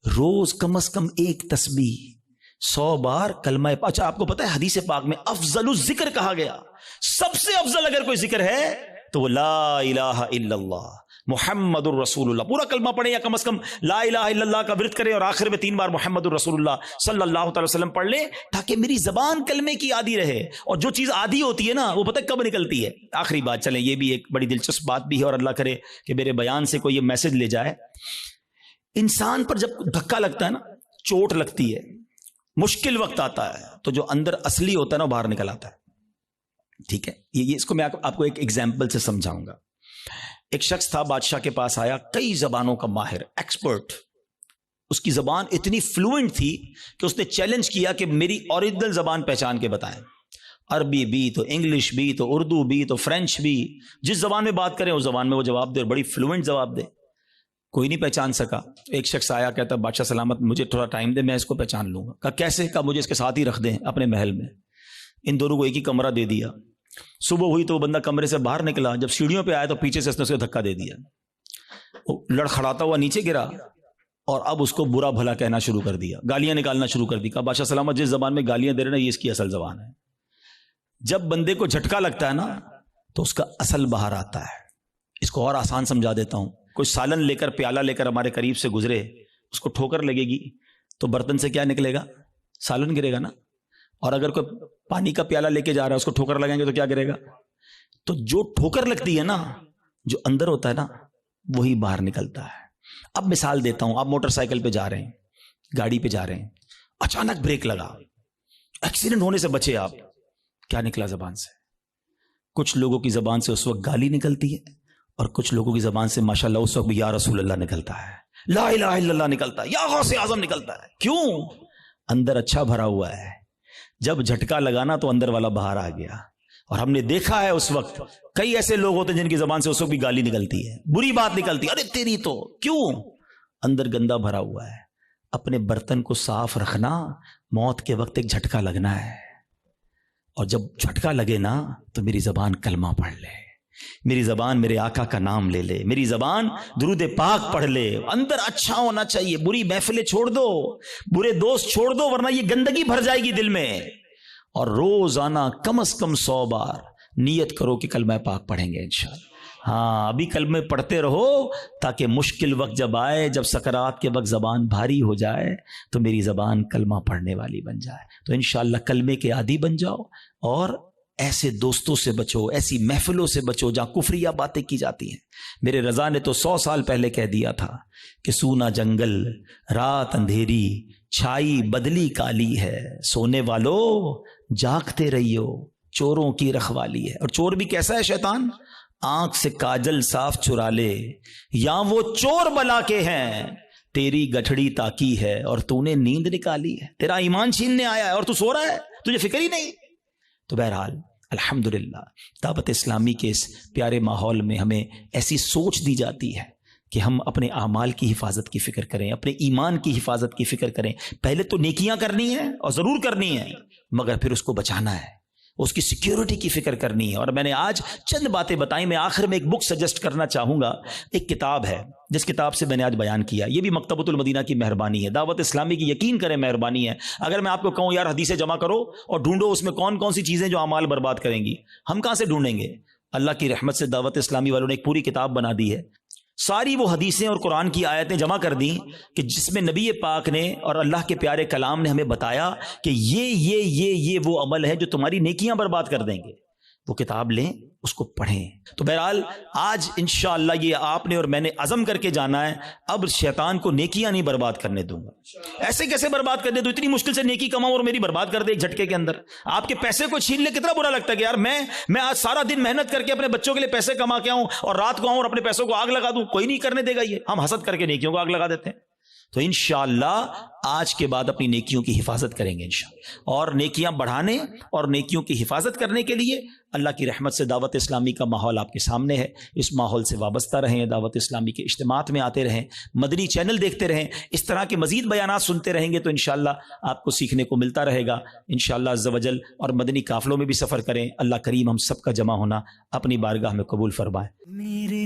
روز کم از کم ایک تسبیح, 100 بار کلمہ. اچھا, آپ کو پتہ ہے حدیث پاک میں افضل الذکر کہا گیا, سب سے افضل اگر کوئی ذکر ہے تو وہ لا الہ الا اللہ محمد الرسول اللہ. پورا کلمہ پڑھیں, یا کم از کم لا الہ الا اللہ کا ورد کریں, اور آخر میں 3 بار محمد الرسول اللہ صلی اللہ تعالی وسلم پڑھ لیں, تاکہ میری زبان کلمے کی عادی رہے. اور جو چیز عادی ہوتی ہے نا, وہ پتہ کب نکلتی ہے؟ آخری بات, چلیں یہ بھی ایک بڑی دلچسپ بات بھی ہے, اور اللہ کرے کہ میرے بیان سے کوئی یہ میسج لے جائے. انسان پر جب دھکا لگتا ہے نا, چوٹ لگتی ہے, مشکل وقت آتا ہے, تو جو اندر اصلی ہوتا ہے نا باہر نکل آتا ہے. ٹھیک ہے, یہ اس کو میں آپ کو ایک ایگزامپل سے سمجھاؤں گا. ایک شخص تھا, بادشاہ کے پاس آیا, کئی زبانوں کا ماہر, ایکسپرٹ. اس کی زبان اتنی فلوئنٹ تھی کہ اس نے چیلنج کیا کہ میری اوریجنل زبان پہچان کے بتائیں. عربی بھی, تو انگلش بھی, تو اردو بھی, تو فرینچ بھی, جس زبان میں بات کریں اس زبان میں وہ جواب دے, اور بڑی فلوئنٹ جواب دے. کوئی نہیں پہچان سکا. ایک شخص آیا, کہتا بادشاہ سلامت مجھے تھوڑا ٹائم دے, میں اس کو پہچان لوں گا. کہا کیسے؟ کہا مجھے اس کے ساتھ ہی رکھ دیں اپنے محل میں. ان دونوں کو ایک ہی کمرہ دے دیا. صبح ہوئی تو وہ بندہ کمرے سے باہر نکلا, جب سیڑھیوں پہ آیا تو پیچھے سے اس نے اسے دھکا دے دیا. وہ لڑکھڑاتا ہوا نیچے گرا, اور اب اس کو برا بھلا کہنا شروع کر دیا, گالیاں نکالنا شروع کر دی. کہا بادشاہ سلامت جس زبان میں گالیاں دے رہے نا, یہ اس کی اصل زبان ہے. جب بندے کو جھٹکا لگتا ہے نا تو اس کا اصل باہر آتا ہے. اس کو اور آسان سمجھا دیتا ہوں. کوئی سالن لے کر پیالہ لے کر ہمارے قریب سے گزرے, اس کو ٹھوکر لگے گی تو برتن سے کیا نکلے گا؟ سالن گرے گا نا. اور اگر کوئی پانی کا پیالہ لے کے جا رہا ہے, اس کو ٹھوکر لگائیں گے تو کیا گرے گا؟ تو جو ٹھوکر لگتی ہے نا, جو اندر ہوتا ہے نا, وہی باہر نکلتا ہے. اب مثال دیتا ہوں. آپ موٹر سائیکل پہ جا رہے ہیں, گاڑی پہ جا رہے ہیں, اچانک بریک لگا, ایکسیڈنٹ ہونے سے بچے آپ. کیا نکلا زبان سے؟ کچھ لوگوں کی زبان سے اس وقت گالی نکلتی ہے, اور کچھ لوگوں کی زبان سے ماشاءاللہ اس وقت بھی یا رسول اللہ نکلتا ہے, لا الہ الا اللہ نکلتا ہے, یا غوث اعظم نکلتا ہے. کیوں؟ اندر اچھا بھرا ہوا ہے. جب جھٹکا لگانا تو اندر والا باہر آ گیا. اور ہم نے دیکھا ہے اس وقت کئی ایسے لوگ ہوتے ہیں جن کی زبان سے اس وقت بھی گالی نکلتی ہے, بری بات نکلتی ہے, ارے تیری تو. کیوں؟ اندر گندا بھرا ہوا ہے. اپنے برتن کو صاف رکھنا, موت کے وقت ایک جھٹکا لگنا ہے. اور جب جھٹکا لگے نا تو میری زبان کلمہ پڑھ لے, میری زبان میرے آقا کا نام لے لے, میری زبان درود پاک پڑھ لے. اندر اچھا ہونا چاہیے. بری محفلیں چھوڑ دو, برے دوست چھوڑ دو, ورنہ یہ گندگی بھر جائے گی دل میں. اور روزانہ کم از کم 100 بار نیت کرو کہ کلمہ پاک پڑھیں گے انشاءاللہ. ہاں, ابھی کلمے پڑھتے رہو تاکہ مشکل وقت جب آئے, جب سکرات کے وقت زبان بھاری ہو جائے تو میری زبان کلمہ پڑھنے والی بن جائے. تو انشاءاللہ کلمے کے عادی بن جاؤ, اور ایسے دوستوں سے بچو, ایسی محفلوں سے بچو جہاں کفریہ باتیں کی جاتی ہیں. میرے رضا نے تو 100 سال پہلے کہہ دیا تھا کہ سونا جنگل, رات اندھیری, چھائی بدلی کالی ہے, سونے والو جاگتے رہیو, چوروں کی رکھوالی ہے. اور چور بھی کیسا ہے شیطان؟ آنکھ سے کاجل صاف چرا لے, یا وہ چور بلا کے ہیں, تیری گٹھڑی تاکی ہے اور تو نے نیند نکالی ہے. تیرا ایمان چھیننے آیا ہے اور تو سو رہا ہے, تجھے فکر ہی نہیں. تو بہرحال الحمدللہ دعوت اسلامی کے اس پیارے ماحول میں ہمیں ایسی سوچ دی جاتی ہے کہ ہم اپنے اعمال کی حفاظت کی فکر کریں, اپنے ایمان کی حفاظت کی فکر کریں. پہلے تو نیکیاں کرنی ہیں اور ضرور کرنی ہیں, مگر پھر اس کو بچانا ہے, اس کی سیکیورٹی کی فکر کرنی ہے. اور میں نے آج چند باتیں بتائیں. میں آخر میں ایک بک سجیسٹ کرنا چاہوں گا. ایک کتاب ہے جس کتاب سے میں نے آج بیان کیا, یہ بھی مکتبۃ المدینہ کی مہربانی ہے, دعوت اسلامی کی یقین کریں مہربانی ہے. اگر میں آپ کو کہوں یار حدیثیں جمع کرو اور ڈھونڈو اس میں کون کون سی چیزیں جو اعمال برباد کریں گی, ہم کہاں سے ڈھونڈیں گے؟ اللہ کی رحمت سے دعوت اسلامی والوں نے ایک پوری کتاب بنا دی ہے. ساری وہ حدیثیں اور قرآن کی آیتیں جمع کر دیں کہ جس میں نبی پاک نے اور اللہ کے پیارے کلام نے ہمیں بتایا کہ یہ وہ عمل ہے جو تمہاری نیکیاں برباد کر دیں گے. وہ کتاب لیں, اس کو پڑھیں. تو بہرحال آج انشاءاللہ یہ آپ نے اور میں نے عزم کر کے جانا ہے, اب شیطان کو نیکیاں نہیں برباد کرنے دوں گا. ایسے کیسے برباد کر دے؟ تو اتنی مشکل سے نیکی کماؤں اور میری برباد کر دے ایک جھٹکے کے اندر. آپ کے پیسے کو چھین لے, کتنا برا لگتا ہے کہ یار میں آج سارا دن محنت کر کے اپنے بچوں کے لیے پیسے کما کے آؤں اور رات کو آؤں اور اپنے پیسوں کو آگ لگا دوں. کوئی نہیں کرنے دے گا. یہ ہم حسد کر کے نیکیوں کو آگ لگا دیتے ہیں. تو انشاءاللہ آج کے بعد اپنی نیکیوں کی حفاظت کریں گے انشاءاللہ. اور نیکیاں بڑھانے اور نیکیوں کی حفاظت کرنے کے لیے اللہ کی رحمت سے دعوت اسلامی کا ماحول آپ کے سامنے ہے. اس ماحول سے وابستہ رہیں, دعوت اسلامی کے اجتماعات میں آتے رہیں, مدنی چینل دیکھتے رہیں. اس طرح کے مزید بیانات سنتے رہیں گے تو انشاءاللہ آپ کو سیکھنے کو ملتا رہے گا انشاءاللہ عز و جل. اور مدنی قافلوں میں بھی سفر کریں. اللہ کریم ہم سب کا جمع ہونا اپنی بارگاہ میں قبول فرمائے. میرے